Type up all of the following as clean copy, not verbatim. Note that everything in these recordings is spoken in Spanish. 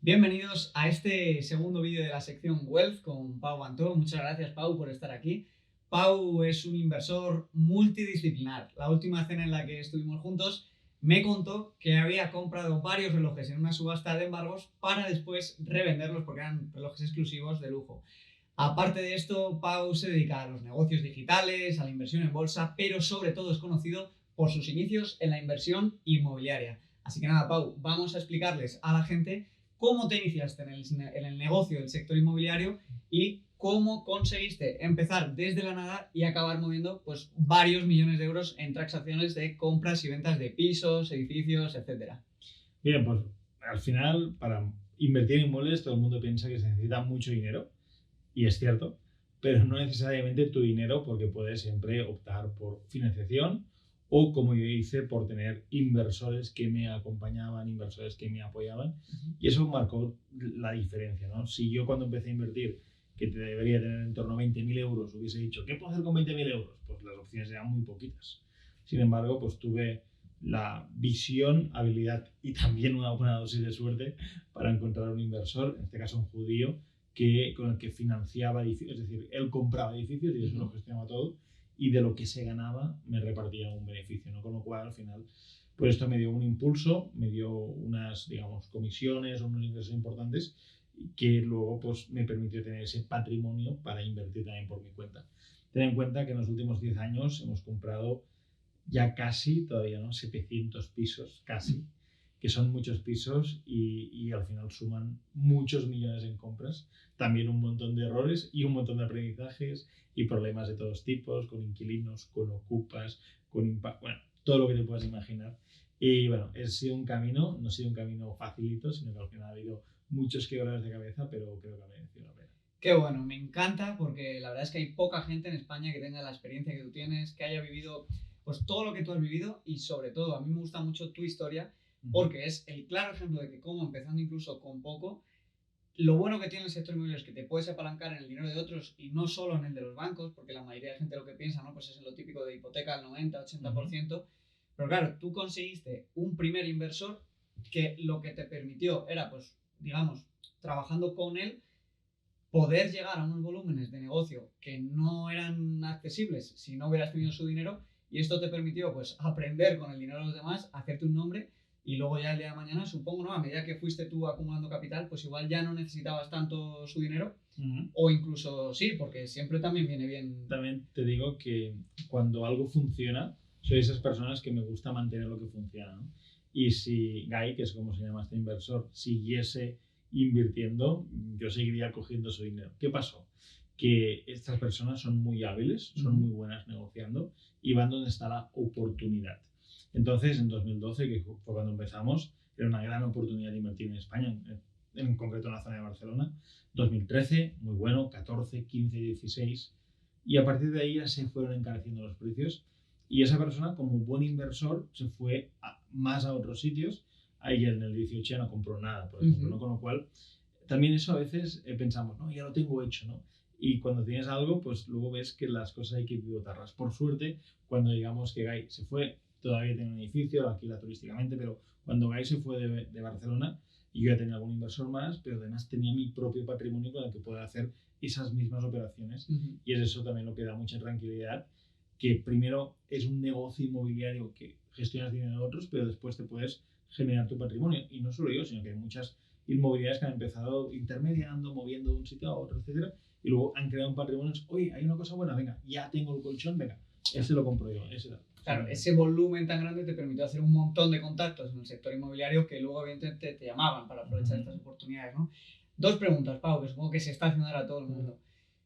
Bienvenidos a este segundo vídeo de la sección Wealth con Pau Antó. Muchas gracias, Pau, por estar aquí. Pau es un inversor multidisciplinar. La última cena en la que estuvimos juntos me contó que había comprado varios relojes en una subasta de embargos para después revenderlos porque eran relojes exclusivos de lujo. Aparte de esto, Pau se dedica a los negocios digitales, a la inversión en bolsa, pero sobre todo es conocido por sus inicios en la inversión inmobiliaria. Así que nada, Pau, vamos a explicarles a la gente cómo te iniciaste en el negocio del sector inmobiliario y cómo conseguiste empezar desde la nada y acabar moviendo pues varios millones de euros en transacciones de compras y ventas de pisos, edificios, etcétera. Bien, pues al final, para invertir en inmuebles, todo el mundo piensa que se necesita mucho dinero, y es cierto, pero no necesariamente tu dinero, porque puedes siempre optar por financiación o, como yo hice, por tener inversores que me acompañaban, inversores que me apoyaban, y eso marcó la diferencia, ¿no? Si yo cuando empecé a invertir, que te debería tener en torno a 20.000 euros, hubiese dicho, ¿qué puedo hacer con 20.000 euros? Pues las opciones eran muy poquitas. Sin embargo, pues tuve la visión, habilidad y también una buena dosis de suerte para encontrar un inversor, en este caso un judío, con el que financiaba edificios, es decir, él compraba edificios y eso lo gestionaba todo, y de lo que se ganaba me repartía un beneficio, ¿no? Con lo cual, al final, pues esto me dio un impulso, me dio unas, digamos, comisiones, unos ingresos importantes que luego pues me permitió tener ese patrimonio para invertir también por mi cuenta. Ten en cuenta que en los últimos 10 años hemos comprado ya casi, todavía no, 700 pisos, casi, que son muchos pisos y al final suman muchos millones en compras, también un montón de errores y un montón de aprendizajes y problemas de todos tipos, con inquilinos, con ocupas, con impacto, bueno, todo lo que te puedas imaginar. Y bueno, ha sido un camino, no ha sido un camino facilito, sino que al final ha habido muchos quebraderos de cabeza, pero creo que ha merecido la pena. Qué bueno, me encanta porque la verdad es que hay poca gente en España que tenga la experiencia que tú tienes, que haya vivido pues todo lo que tú has vivido y sobre todo a mí me gusta mucho tu historia porque es el claro ejemplo de que cómo empezando incluso con poco, lo bueno que tiene el sector inmobiliario es que te puedes apalancar en el dinero de otros y no solo en el de los bancos, porque la mayoría de gente lo que piensa, ¿no? Pues es en lo típico de hipoteca al 90-80%, pero claro, tú conseguiste un primer inversor que lo que te permitió era, pues, digamos, trabajando con él, poder llegar a unos volúmenes de negocio que no eran accesibles si no hubieras tenido su dinero, y esto te permitió pues aprender con el dinero de los demás, hacerte un nombre, y luego ya el día de mañana, supongo, ¿no? A medida que fuiste tú acumulando capital, pues igual ya no necesitabas tanto su dinero, o incluso sí, porque siempre también viene bien. También te digo que cuando algo funciona, soy esas personas que me gusta mantener lo que funciona, ¿no? Y si Guy, que es como se llama este inversor, siguiese invirtiendo, yo seguiría cogiendo su dinero. ¿Qué pasó? Que estas personas son muy hábiles, son muy buenas negociando y van donde está la oportunidad. Entonces, en 2012, que fue cuando empezamos, era una gran oportunidad de invertir en España, en concreto en la zona de Barcelona. 2013, muy bueno, 14, 15, 16, y a partir de ahí ya se fueron encareciendo los precios y esa persona, como buen inversor, se fue más a otros sitios. Ahí en el 18 ya no compró nada, por ejemplo, ¿no? Con lo cual, también eso a veces pensamos, no, ya lo tengo hecho, ¿no? Y cuando tienes algo, pues luego ves que las cosas hay que pivotarlas. Por suerte, cuando digamos que Guy se fue, todavía tiene un edificio, lo alquila turísticamente, pero cuando Guy se fue de Barcelona, y yo ya tenía algún inversor más, pero además tenía mi propio patrimonio con el que poder hacer esas mismas operaciones. Y es eso también lo que da mucha tranquilidad, que primero es un negocio inmobiliario que gestionas dinero de otros, pero después te puedes generar tu patrimonio. Y no solo yo, sino que hay muchas inmobiliarias que han empezado intermediando, moviendo de un sitio a otro, etcétera, y luego han creado un patrimonio. Oye, hay una cosa buena, venga, ya tengo el colchón, venga, ese lo compro yo, ese da. Claro, ese volumen tan grande te permitió hacer un montón de contactos en el sector inmobiliario que luego evidentemente te llamaban para aprovechar estas oportunidades, ¿no? Dos preguntas, Pau, que supongo que se está haciendo ahora a todo el mundo.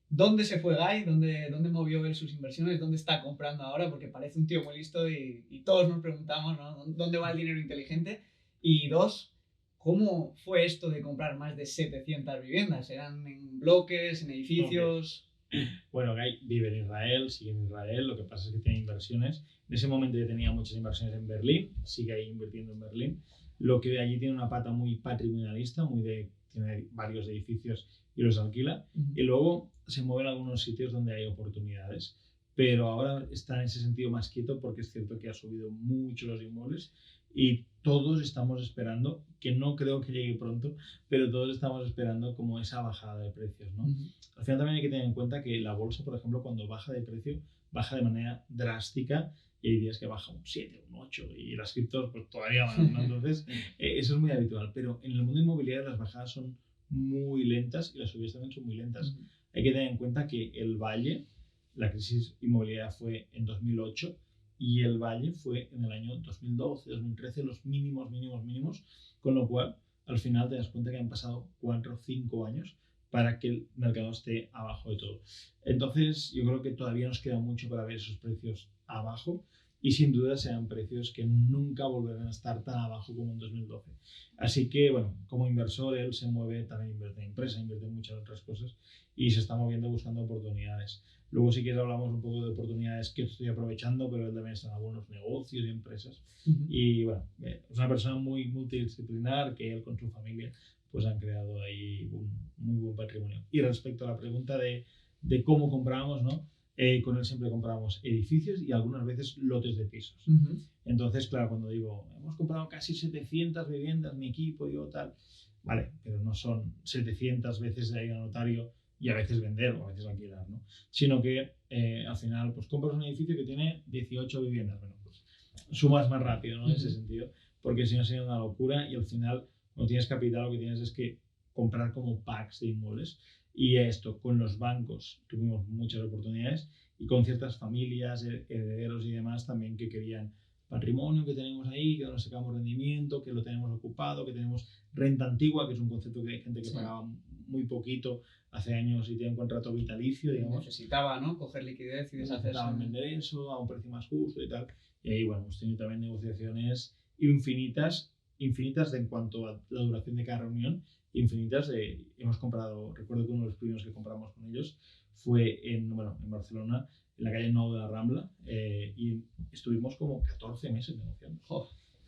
¿Dónde se fue Guy? ¿Dónde movió él sus inversiones? ¿Dónde está comprando ahora? Porque parece un tío muy listo y todos nos preguntamos, ¿no? ¿Dónde va el dinero inteligente? Y dos, ¿cómo fue esto de comprar más de 700 viviendas? ¿Eran en bloques, en edificios? Bueno, Guy vive en Israel, sigue en Israel, lo que pasa es que tiene inversiones. En ese momento ya tenía muchas inversiones en Berlín, sigue ahí invirtiendo en Berlín. Lo que allí tiene una pata muy patrimonialista, tiene varios edificios y los alquila. Y luego se mueve en algunos sitios donde hay oportunidades. Pero ahora está en ese sentido más quieto porque es cierto que ha subido mucho los inmuebles y todos estamos esperando, que no creo que llegue pronto, pero todos estamos esperando como esa bajada de precios, ¿no? Al final también hay que tener en cuenta que la bolsa, por ejemplo, cuando baja de precio, baja de manera drástica y hay días que baja un 7, un 8 y las criptos pues todavía más, ¿no? Entonces, eso es muy habitual, pero en el mundo inmobiliario las bajadas son muy lentas y las subidas también son muy lentas. Hay que tener en cuenta que el Valle, la crisis inmobiliaria fue en 2008 y el Valle fue en el año 2012, 2013, los mínimos, con lo cual al final te das cuenta que han pasado 4 o 5 años para que el mercado esté abajo de todo. Entonces yo creo que todavía nos queda mucho para ver esos precios abajo y sin duda serán precios que nunca volverán a estar tan abajo como en 2012. Así que, bueno, como inversor él se mueve, también invierte en empresa, invierte en muchas otras cosas y se está moviendo buscando oportunidades. Luego si quieres hablamos un poco de oportunidades que estoy aprovechando, pero él también está en algunos negocios y empresas. Y bueno, es una persona muy multidisciplinar que él con su familia pues han creado ahí un muy buen patrimonio. Y respecto a la pregunta de cómo compramos, ¿no? Con él siempre compramos edificios y algunas veces lotes de pisos. Entonces, claro, cuando digo, hemos comprado casi 700 viviendas, mi equipo, yo tal, vale, pero no son 700 veces de ir al notario y a veces vender o a veces alquilar, ¿no? Sino que al final, pues compras un edificio que tiene 18 viviendas, bueno, pues sumas más rápido, ¿no? En ese sentido, porque si no sería una locura y al final, cuando tienes capital, lo que tienes es que comprar como packs de inmuebles. Y esto, con los bancos tuvimos muchas oportunidades y con ciertas familias, herederos y demás también que querían patrimonio que tenemos ahí, que no sacamos rendimiento, que lo tenemos ocupado, que tenemos renta antigua, que es un concepto que hay gente que pagaba muy poquito hace años y tiene un contrato vitalicio, digamos. Necesitaba, ¿no? Coger liquidez y deshacerse. Necesitaban vender eso a un precio más justo y tal. Y ahí, bueno, hemos tenido también negociaciones infinitas de en cuanto a la duración de cada reunión, infinitas. Hemos comprado, recuerdo que uno de los primeros que compramos con ellos fue en Barcelona, en la calle 9 de la Rambla, y estuvimos como 14 meses negociando.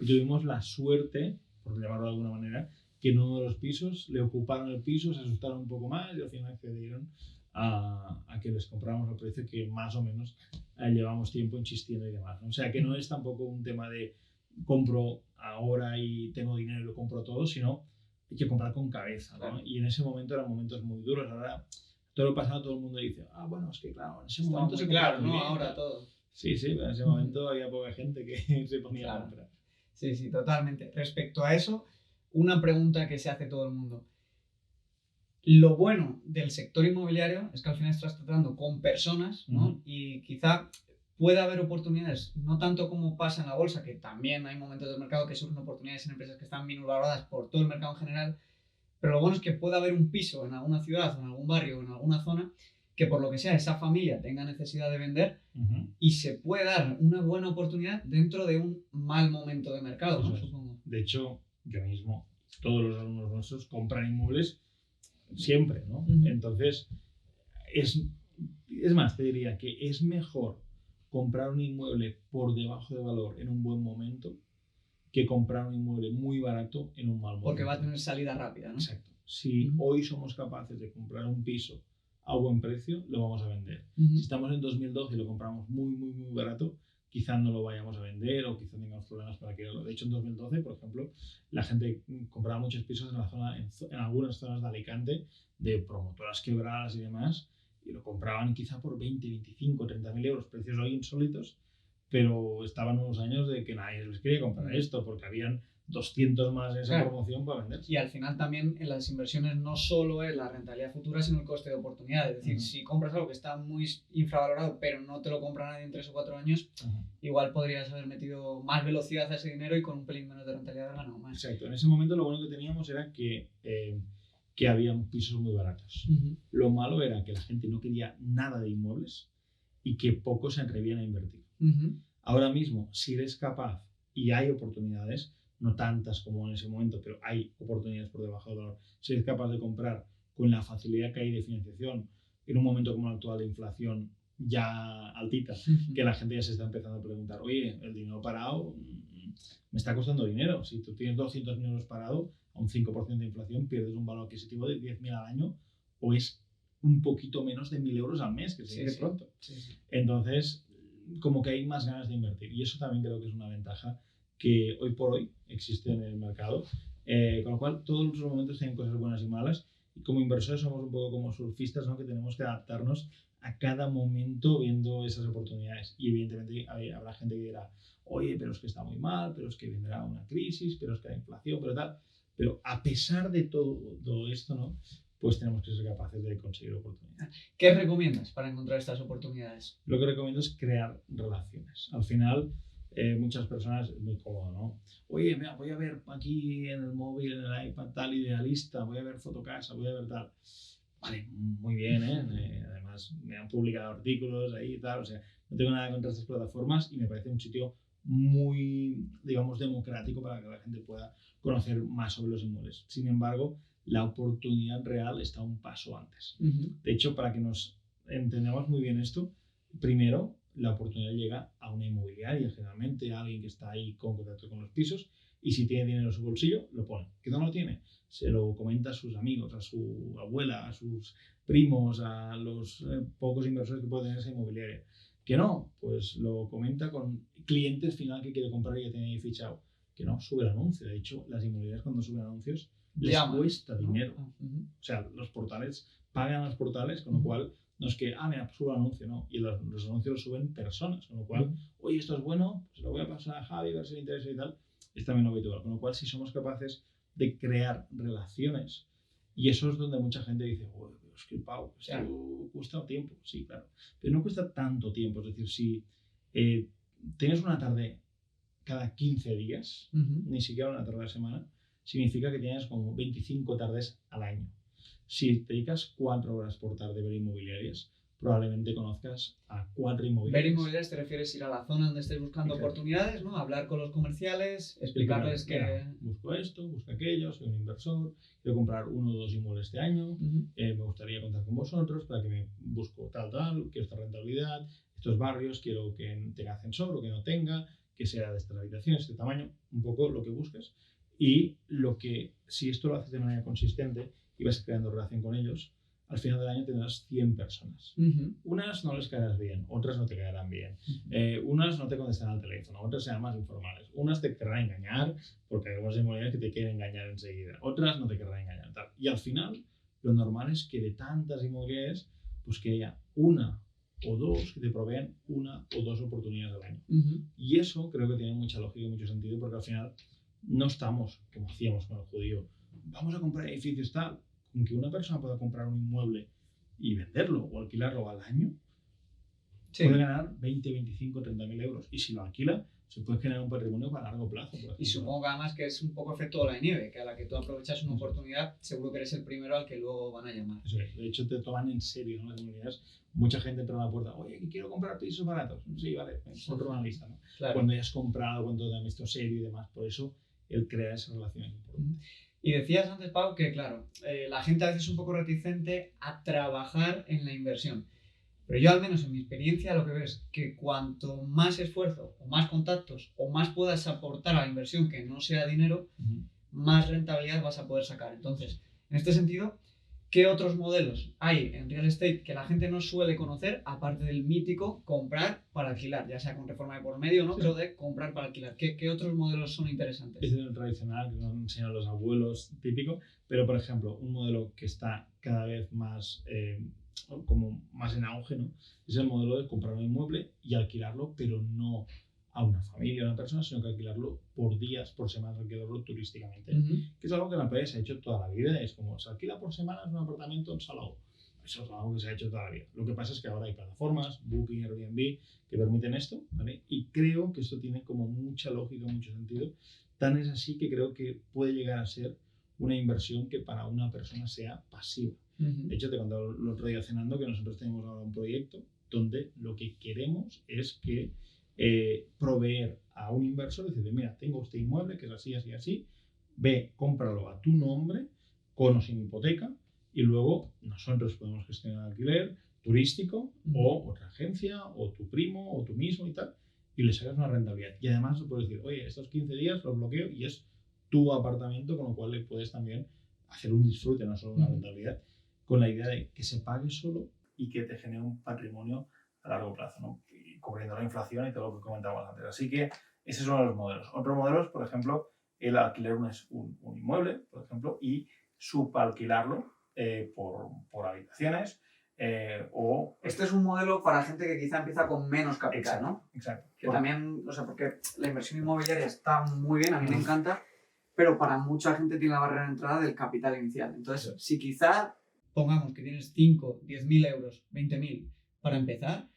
Y tuvimos la suerte, por llamarlo de alguna manera, que en uno de los pisos le ocuparon el piso, se asustaron un poco más y al final accedieron a que les compráramos al precio que más o menos llevamos tiempo insistiendo y demás, ¿no? O sea que no es tampoco un tema de compro ahora y tengo dinero y lo compro todo, sino hay que comprar con cabeza, ¿no? Claro. Y en ese momento eran momentos muy duros. Ahora, todo lo pasado, todo el mundo dice, bueno, es que claro, en ese momento se claro, ¿no? Ahora todo. Sí, pero en ese momento había poca gente que se ponía a comprar. Sí, totalmente. Respecto a eso, una pregunta que se hace todo el mundo. Lo bueno del sector inmobiliario es que al final estás tratando con personas, ¿no? Y quizá puede haber oportunidades, no tanto como pasa en la bolsa, que también hay momentos del mercado que surgen oportunidades en empresas que están minusvaloradas por todo el mercado en general, pero lo bueno es que puede haber un piso en alguna ciudad, o en algún barrio, o en alguna zona, que por lo que sea esa familia tenga necesidad de vender y se puede dar una buena oportunidad dentro de un mal momento de mercado, ¿no? Supongo. De hecho, yo mismo, todos los alumnos nuestros compran inmuebles siempre, ¿no? Entonces, es más, te diría que es mejor comprar un inmueble por debajo de valor en un buen momento que comprar un inmueble muy barato en un mal momento. Porque va a tener salida rápida, ¿no? Exacto. Si hoy somos capaces de comprar un piso a buen precio, lo vamos a vender. Si estamos en 2012 y lo compramos muy barato, quizás no lo vayamos a vender o quizás tengamos problemas para adquirirlo. De hecho, en 2012, por ejemplo, la gente compraba muchos pisos en algunas zonas de Alicante, de promotoras quebradas y demás, y lo compraban quizá por 20, 25, 30.000 euros, precios hoy insólitos, pero estaban unos años de que nadie les quería comprar esto porque habían 200 más en esa promoción para vender. Y al final también en las inversiones no solo es la rentabilidad futura, sino el coste de oportunidad. Es decir, si compras algo que está muy infravalorado, pero no te lo compra nadie en 3 o 4 años, igual podrías haber metido más velocidad a ese dinero y con un pelín menos de rentabilidad haber ganado más. Exacto. En ese momento lo bueno que teníamos era que había pisos muy baratos. Lo malo era que la gente no quería nada de inmuebles y que pocos se atrevían a invertir. Ahora mismo, si eres capaz y hay oportunidades, no tantas como en ese momento, pero hay oportunidades por debajo del valor, si eres capaz de comprar con la facilidad que hay de financiación en un momento como el actual de inflación ya altita, que la gente ya se está empezando a preguntar, oye, el dinero parado me está costando dinero. Si tú tienes 200.000 euros parado, a un 5% de inflación pierdes un valor adquisitivo de 10.000 al año o es un poquito menos de 1.000 euros al mes, que se dice pronto. Entonces, como que hay más ganas de invertir y eso también creo que es una ventaja que hoy por hoy existe en el mercado. Con lo cual, todos los momentos tienen cosas buenas y malas. Y como inversores somos un poco como surfistas, ¿no? Que tenemos que adaptarnos a cada momento viendo esas oportunidades. Y evidentemente habrá gente que dirá, oye, pero es que está muy mal, pero es que vendrá una crisis, pero es que la inflación, pero tal. Pero a pesar de todo esto, ¿no? Pues tenemos que ser capaces de conseguir oportunidades. ¿Qué recomiendas para encontrar estas oportunidades? Lo que recomiendo es crear relaciones. Al final, muchas personas, es muy cómodo, ¿no? Oye, mira, voy a ver aquí en el móvil, en el iPad, tal idealista, voy a ver Fotocasa, voy a ver tal. Vale, muy bien, ¿eh? Además, me han publicado artículos ahí y tal, o sea, no tengo nada contra estas plataformas y me parece un sitio muy, digamos, democrático para que la gente pueda conocer más sobre los inmuebles. Sin embargo, la oportunidad real está un paso antes. De hecho, para que nos entendamos muy bien esto, primero, la oportunidad llega a una inmobiliaria, generalmente a alguien que está ahí con contacto con los pisos, y si tiene dinero en su bolsillo, lo pone. ¿Que no lo tiene? Se lo comenta a sus amigos, a su abuela, a sus primos, a los pocos inversores que puede tener esa inmobiliaria. ¿Que no? Pues lo comenta con clientes final que quiere comprar y ya tiene ahí fichado. Que no, sube el anuncio. De hecho, las inmobiliarias cuando suben anuncios les cuesta dinero. O sea, los portales pagan a los portales, con lo cual no es que, mira, subo el anuncio, no. Y los anuncios los suben personas, con lo cual, oye, esto es bueno, pues lo voy a pasar a Javi, a ver si le interesa y tal. Es también lo habitual. Con lo cual, si somos capaces de crear relaciones, y eso es donde mucha gente dice, es que Pau, esto cuesta tiempo. Sí, claro. Pero no cuesta tanto tiempo. Es decir, si tienes una tarde cada 15 días, ni siquiera una tarde a la semana, significa que tienes como 25 tardes al año. Si te dedicas 4 horas por tarde a ver inmobiliarias, probablemente conozcas a 4 inmobiliarias. Ver inmobiliarias te refieres a ir a la zona donde estés buscando oportunidades, ¿no? Hablar con los comerciales, explicarles que... Mira, busco esto, busco aquello, soy un inversor, quiero comprar 1 o 2 inmuebles este año, me gustaría contar con vosotros para que me busco tal, quiero esta rentabilidad, estos barrios, quiero que tenga ascensor o que no tenga, que sea de estas habitaciones, este tamaño, un poco lo que busques. Y si esto lo haces de manera consistente y vas creando relación con ellos, al final del año tendrás 100 personas. Unas no les caerás bien, otras no te caerán bien. Unas no te contestarán al teléfono, otras serán más informales. Unas te querrán engañar, porque hay algunas inmobiliarias que te quieren engañar enseguida. Otras no te querrán engañar. Tal. Y al final, lo normal es que de tantas inmobiliarias, pues que haya una o dos que te proveen 1 o 2 oportunidades al año. Y eso creo que tiene mucha lógica y mucho sentido, porque al final no estamos, como hacíamos con el judío, vamos a comprar edificios tal. Con que una persona pueda comprar un inmueble y venderlo o alquilarlo al año, puede ganar 20, 25, 30.000 euros. Y si lo alquila, se puede generar un patrimonio para largo plazo. Y supongo que además que es un poco efecto bola de nieve, que a la que tú aprovechas una oportunidad, seguro que eres el primero al que luego van a llamar. Eso es. De hecho, te toman en serio, ¿no? Las inmobiliarias. Mucha gente entra a la puerta, oye, quiero comprar pisos baratos. Sí, vale, otro una lista, ¿no? Claro. Cuando ya has comprado, cuando te han visto serio y demás. Por eso, el crear esa relación es importante. Y decías antes, Pau, que claro, la gente a veces es un poco reticente a trabajar en la inversión. Pero yo, al menos en mi experiencia, lo que veo es que cuanto más esfuerzo o más contactos o más puedas aportar a la inversión que no sea dinero, más rentabilidad vas a poder sacar. Entonces, en este sentido, ¿qué otros modelos hay en real estate que la gente no suele conocer, aparte del mítico comprar para alquilar, ya sea con reforma de por medio, ¿no? Sí. Pero de comprar para alquilar. ¿Qué otros modelos son interesantes? Este es el tradicional que nos enseñan los abuelos, típico, pero por ejemplo, un modelo que está cada vez más, como más en auge, ¿no? Es el modelo de comprar un inmueble y alquilarlo, pero no a una familia o a una persona, sino que alquilarlo por días, por semanas, alquilarlo turísticamente. Que es algo que en la playa se ha hecho toda la vida. Es como, se alquila por semanas un apartamento en Salou. Eso es algo que se ha hecho toda la vida. Lo que pasa es que ahora hay plataformas, Booking, Airbnb, que permiten esto, ¿vale? Y creo que esto tiene como mucha lógica, mucho sentido. Tan es así que creo que puede llegar a ser una inversión que para una persona sea pasiva. De hecho, te he contado el otro día cenando que nosotros tenemos ahora un proyecto donde lo que queremos es que proveer a un inversor, decirle, mira, tengo este inmueble que es así, así, así, ve, cómpralo a tu nombre, con o sin hipoteca, y luego nosotros podemos gestionar el alquiler turístico o otra agencia, o tu primo, o tú mismo y tal, y le sacas una rentabilidad. Y además le puedes decir, oye, estos 15 días los bloqueo y es tu apartamento, con lo cual le puedes también hacer un disfrute, no solo una rentabilidad, con la idea de que se pague solo y que te genere un patrimonio a largo plazo, ¿no? Y cubriendo la inflación y todo lo que comentábamos antes. Así que Ese es uno de los modelos. Otro modelo es, por ejemplo, el alquiler un inmueble, por ejemplo, y subalquilarlo por habitaciones. Este es un modelo para gente que quizá empieza con menos capital, exacto, ¿no? Exacto. Que también, o sea, porque la inversión inmobiliaria está muy bien, a mí me encanta, pero para mucha gente tiene la barrera de entrada del capital inicial. Entonces, si quizá pongamos que tienes 5, 10.000 euros, 20.000 para empezar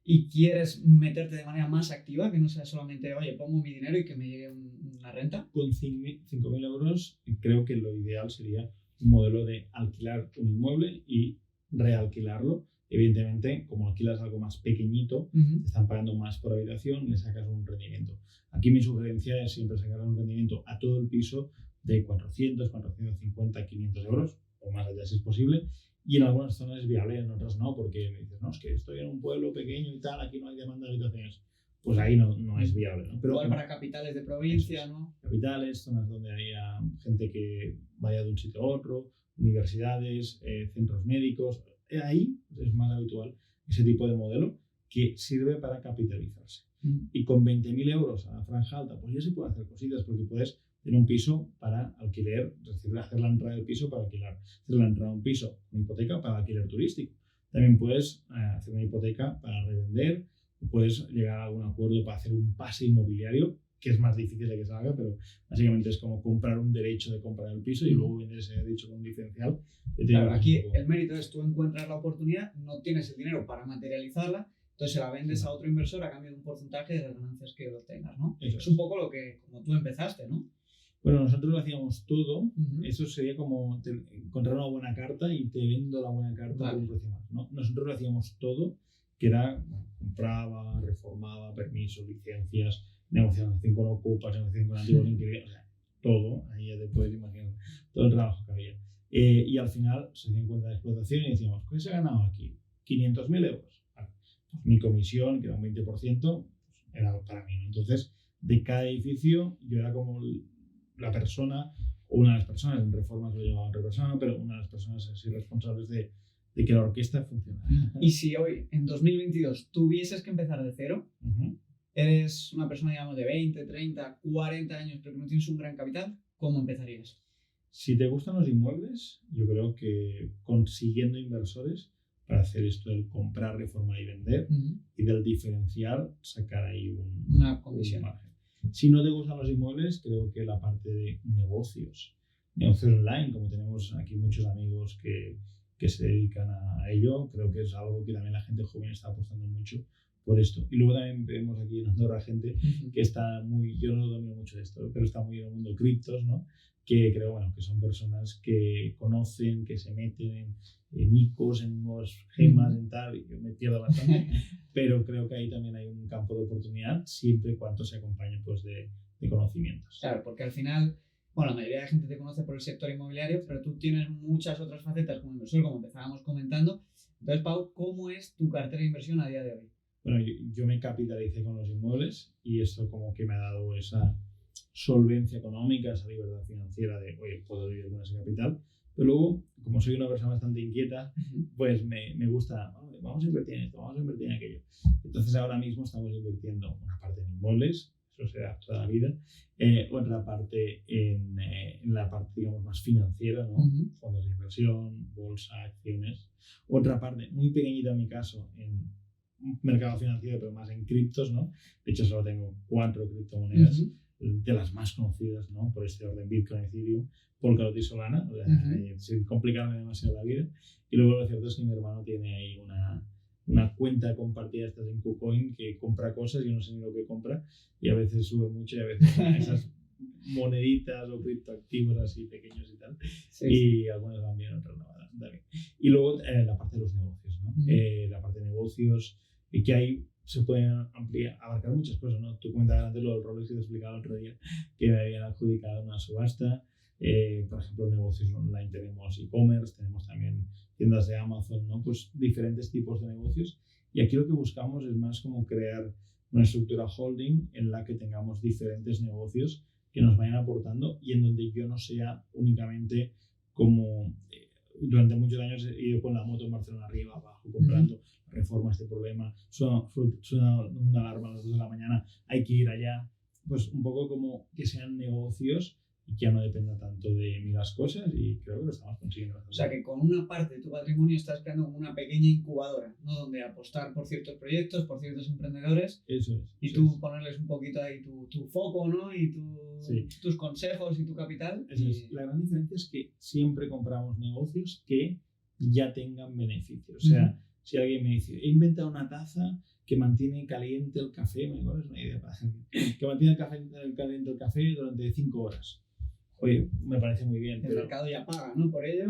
y quieres meterte de manera más activa, que no sea solamente, oye, pongo mi dinero y que me llegue una renta. Con 5.000 euros creo que lo ideal sería un modelo de alquilar un inmueble y realquilarlo. Evidentemente, como alquilas algo más pequeñito, te están pagando más por habitación y le sacas un rendimiento. Aquí mi sugerencia es siempre sacar un rendimiento a todo el piso de 400, 450, 500 euros o más allá si es posible. Y en algunas zonas es viable, en otras no, porque me dices, no, es que estoy en un pueblo pequeño y tal, aquí no hay demanda de habitaciones. Pues ahí no es viable, ¿no? Pero igual para capitales de provincia, ¿no? Capitales, zonas donde haya gente que vaya de un sitio a otro, universidades, centros médicos. Ahí es más habitual ese tipo de modelo que sirve para capitalizarse. Y con 20.000 euros a la franja alta, pues ya se puede hacer cositas porque puedes tener un piso para alquiler, es decir, hacer la entrada del piso para alquilar, hacer la entrada de un piso con hipoteca para alquiler turístico. También puedes hacer una hipoteca para revender, puedes llegar a algún acuerdo para hacer un pase inmobiliario, que es más difícil de que salga, pero básicamente es como comprar un derecho de comprar el piso y luego vender ese derecho con un diferencial. Claro, aquí el mérito es tú encuentras la oportunidad, no tienes el dinero para materializarla, entonces se la vendes a otro inversor a cambio de un porcentaje de las ganancias que obtengas, ¿no? Eso es un poco lo que, como tú empezaste, ¿no? Bueno, nosotros lo hacíamos todo. Eso sería como encontrar una buena carta y te vendo la buena carta por un precio más, ¿no? Nosotros lo hacíamos todo, que era, compraba, reformaba, permisos, licencias, negociación con ocupas, negociación con antiguos inquilinos, o sea, todo, ahí ya te puedes imaginar todo el trabajo que había. Y al final se dio cuenta de explotación y decíamos, ¿qué se ha ganado aquí? 500.000 euros. Vale. Pues mi comisión, que era un 20%, pues era para mí, ¿no? Entonces, de cada edificio, yo era como la persona, o una de las personas, en reformas lo llevaba otra persona, pero una de las personas así responsables de que la orquesta funcionara. Y si hoy, en 2022, tuvieses que empezar de cero, eres una persona, digamos, de 20, 30, 40 años, pero que no tienes un gran capital, ¿cómo empezarías? Si te gustan los inmuebles, yo creo que consiguiendo inversores para hacer esto del comprar, reformar y vender, y del diferencial, sacar ahí una comisión. Un margen. Si no te gustan los inmuebles, creo que la parte de negocios online, como tenemos aquí muchos amigos que se dedican a ello, creo que es algo que también la gente joven está apostando mucho por esto. Y luego también vemos aquí en Andorra gente que está muy, yo no domino mucho de esto, pero está muy en el mundo criptos, ¿no? Que creo, bueno, que son personas que conocen, que se meten en ICOs, en nuevos gemas, en tal, y yo me pierdo bastante, pero creo que ahí también hay un campo de oportunidad, siempre y cuando se acompañe pues, de conocimientos. Claro, porque al final, bueno, la mayoría de la gente te conoce por el sector inmobiliario, pero tú tienes muchas otras facetas como inversor, como empezábamos comentando. Entonces, Pau, ¿cómo es tu cartera de inversión a día de hoy? Bueno, yo me capitalicé con los inmuebles y esto como que me ha dado esa solvencia económica, esa libertad financiera de, oye, puedo vivir con ese capital. Pero luego, como soy una persona bastante inquieta, pues me gusta, vamos a invertir en esto, vamos a invertir en aquello. Entonces ahora mismo estamos invirtiendo una parte en inmuebles, eso será toda la vida, otra parte en la parte, digamos, más financiera, ¿no? Fondos de inversión, bolsa, acciones. Otra parte, muy pequeñita en mi caso, en mercado financiero, pero más en criptos, ¿no? De hecho, solo tengo 4 criptomonedas de las más conocidas, ¿no? Por este orden: Bitcoin, Ethereum, Polkadot y Solana, o sea, sin complicarme demasiado la vida. Y luego lo cierto es que mi hermano tiene ahí una cuenta compartida estas en KuCoin que compra cosas, yo no sé ni lo que compra, y a veces sube mucho y a veces esas moneditas o criptoactivos así pequeños y tal, y algunas van bien, otras no van bien. Y luego la parte de los negocios, ¿no? La parte de negocios, y que ahí se pueden abarcar muchas cosas, ¿no? Tú comentabas antes lo del Rolex que te explicaba el otro día, que me habían adjudicado una subasta. Por ejemplo, negocios online tenemos e-commerce, tenemos también tiendas de Amazon, ¿no? Pues diferentes tipos de negocios. Y aquí lo que buscamos es más como crear una estructura holding en la que tengamos diferentes negocios que nos vayan aportando y en donde yo no sea únicamente como... Durante muchos años he ido con la moto en Barcelona arriba, abajo, comprando reforma este problema. Suena una alarma a las 2 de la mañana, hay que ir allá. pues un poco como que sean negocios y que ya no dependa tanto de mí las cosas, y creo que lo estamos consiguiendo. O sea que con una parte de tu patrimonio estás creando como una pequeña incubadora, ¿no? Donde apostar por ciertos proyectos, por ciertos emprendedores. Eso es. Y tú ponerles un poquito ahí tu foco, ¿no? Y tus consejos y tu capital. Eso es. La gran diferencia es que siempre compramos negocios que ya tengan beneficios. O sea, si alguien me dice, he inventado una taza que mantiene caliente el café, me es una idea para que mantiene caliente el café durante 5 horas. Oye, me parece muy bien. El mercado ya paga, ¿no? Por ello.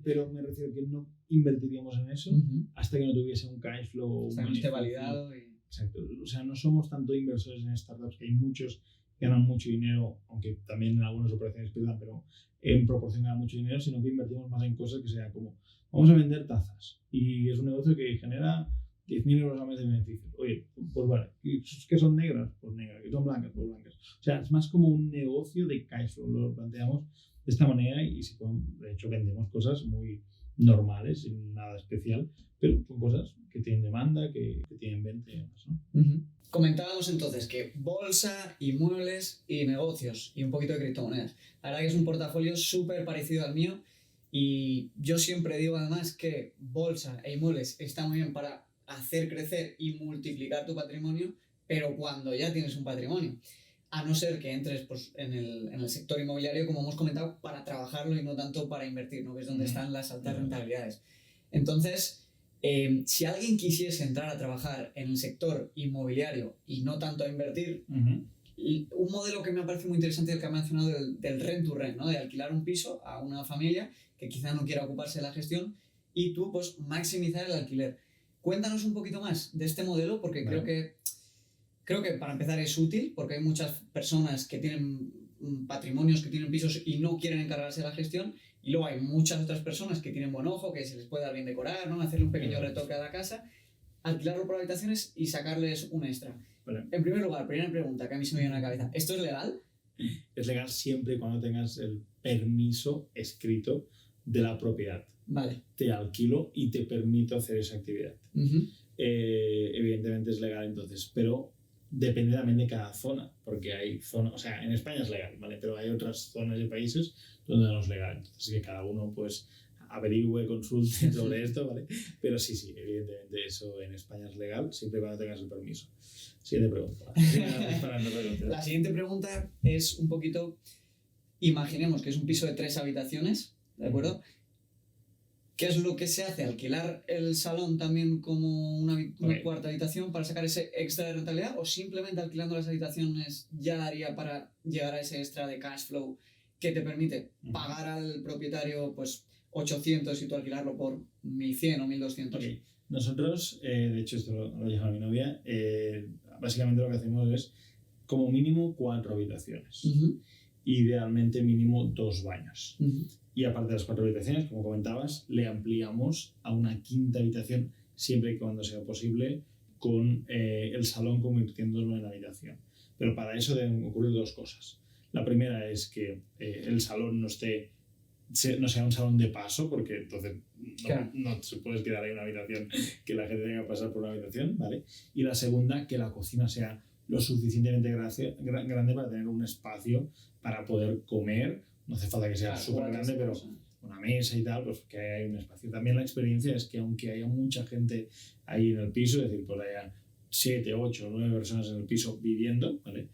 Pero me refiero que no invertiríamos en eso hasta que no tuviese un cash flow. Hasta que no esté validado. Exacto. O sea, no somos tanto inversores en startups, que hay muchos que ganan mucho dinero, aunque también en algunas operaciones pierdan, pero en proporción ganan mucho dinero, sino que invertimos más en cosas que sean como, vamos a vender tazas y es un negocio que genera 10.000 euros al mes de beneficios. Oye, pues vale, ¿qué son negras? Pues negras. ¿Qué son blancas? Pues blancas. O sea, es más como un negocio de cash flow. Lo planteamos de esta manera y de hecho vendemos cosas muy normales, sin nada especial, pero son cosas que tienen demanda, que tienen venta y demás, ¿no? Comentábamos entonces que bolsa, inmuebles y negocios y un poquito de criptomonedas. La verdad que es un portafolio súper parecido al mío y yo siempre digo además que bolsa e inmuebles está muy bien para hacer crecer y multiplicar tu patrimonio, pero cuando ya tienes un patrimonio, a no ser que entres pues, en el sector inmobiliario, como hemos comentado, para trabajarlo y no tanto para invertir, ¿no? Que es donde están las altas rentabilidades. Entonces, si alguien quisiese entrar a trabajar en el sector inmobiliario y no tanto a invertir, un modelo que me parece muy interesante es el que ha mencionado del rent to rent, ¿no? De alquilar un piso a una familia que quizá no quiera ocuparse de la gestión y tú pues maximizar el alquiler. Cuéntanos un poquito más de este modelo porque creo que para empezar es útil porque hay muchas personas que tienen patrimonios, que tienen pisos y no quieren encargarse de la gestión, y luego hay muchas otras personas que tienen buen ojo, que se les puede dar bien decorar, ¿no? Hacerle un pequeño retoque a la casa, alquilarlo por habitaciones y sacarles un extra. Vale. En primer lugar, primera pregunta que a mí se me viene a la cabeza, ¿esto es legal? Es legal siempre y cuando tengas el permiso escrito de la propiedad. Vale. Te alquilo y te permito hacer esa actividad. Evidentemente es legal entonces, pero depende también de cada zona, porque hay zonas, o sea, en España es legal, ¿vale? Pero hay otras zonas y países donde no es legal, entonces que cada uno pues averigüe, consulte sobre esto, ¿vale? Pero sí, evidentemente eso en España es legal, siempre y cuando tengas el permiso. Siguiente pregunta. La siguiente pregunta es un poquito, imaginemos que es un piso de 3 habitaciones, ¿de acuerdo? ¿Qué es lo que se hace? ¿Alquilar el salón también como una cuarta habitación para sacar ese extra de rentabilidad? ¿O simplemente alquilando las habitaciones ya daría para llegar a ese extra de cash flow que te permite pagar al propietario pues 800 y tú alquilarlo por 1.100 o 1.200? Okay. Nosotros, de hecho esto lo lleva mi novia, básicamente lo que hacemos es como mínimo 4 habitaciones. Idealmente mínimo 2 baños. Y aparte de las 4 habitaciones, como comentabas, le ampliamos a una 5ª habitación siempre y cuando sea posible, con el salón convirtiéndolo en habitación. Pero para eso deben ocurrir 2 cosas. La primera es que el salón no sea un salón de paso, porque entonces no se puede quedar ahí una habitación que la gente tenga que pasar por una habitación, ¿vale? Y la segunda, que la cocina sea lo suficientemente grande para tener un espacio para poder comer. No hace falta que sea súper grande, pero una mesa y tal, pues que haya un espacio. También la experiencia es que aunque haya mucha gente ahí en el piso, es decir, pues haya 7, 8, 9 personas en el piso viviendo, ¿vale?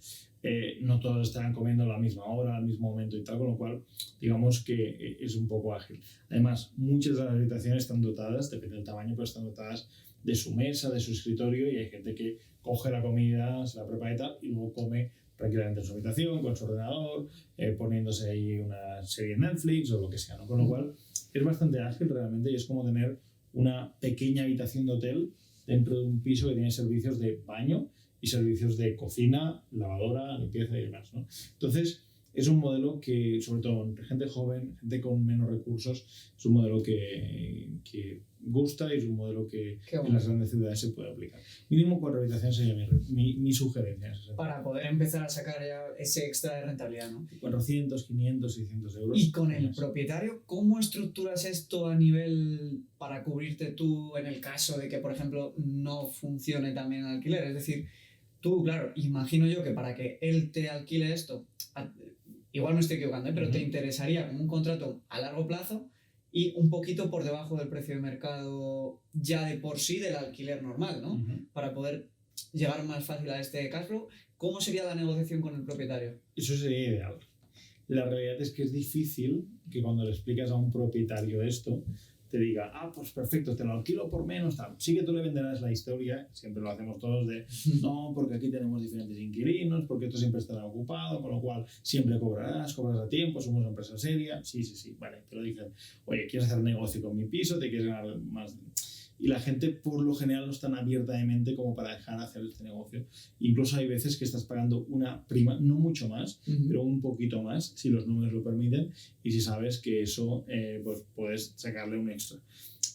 No todos estarán comiendo a la misma hora, al mismo momento y tal, con lo cual digamos que es un poco ágil. Además, muchas de las habitaciones están dotadas, depende del tamaño, pero están dotadas de su mesa, de su escritorio, y hay gente que coge la comida, se la prepara y tal, y luego come tranquilamente en su habitación, con su ordenador, poniéndose ahí una serie en Netflix o lo que sea, ¿no? Con lo cual es bastante ágil realmente, y es como tener una pequeña habitación de hotel dentro de un piso que tiene servicios de baño y servicios de cocina, lavadora, limpieza y demás, ¿no? Entonces es un modelo que, sobre todo en gente joven, gente con menos recursos, es un modelo que gusta, y es un modelo que en las grandes ciudades se puede aplicar. Mínimo 4 habitaciones sería mi sugerencia. Para poder empezar a sacar ya ese extra de rentabilidad, ¿no? 400, 500, 600 euros. Y con el propietario, ¿cómo estructuras esto a nivel para cubrirte tú en el caso de que, por ejemplo, no funcione también el alquiler? Es decir, tú, claro, imagino yo que para que él te alquile esto, igual me estoy equivocando, pero te interesaría como un contrato a largo plazo y un poquito por debajo del precio de mercado ya de por sí del alquiler normal, ¿no? Para poder llegar más fácil a este cash flow. ¿Cómo sería la negociación con el propietario? Eso sería ideal. La realidad es que es difícil que cuando le explicas a un propietario esto, te diga, pues perfecto, te lo alquilo por menos, tal. Sí que tú le venderás la historia, siempre lo hacemos todos, de no, porque aquí tenemos diferentes inquilinos, porque esto siempre estará ocupado, con lo cual siempre cobras a tiempo, somos una empresa seria. Sí, vale, te lo dicen. Oye, ¿quieres hacer negocio con mi piso? ¿Te quieres ganar más? Y la gente, por lo general, no es tan abierta de mente como para dejar de hacer este negocio. Incluso hay veces que estás pagando una prima, no mucho más, pero un poquito más, si los números lo permiten, y si sabes que eso pues puedes sacarle un extra.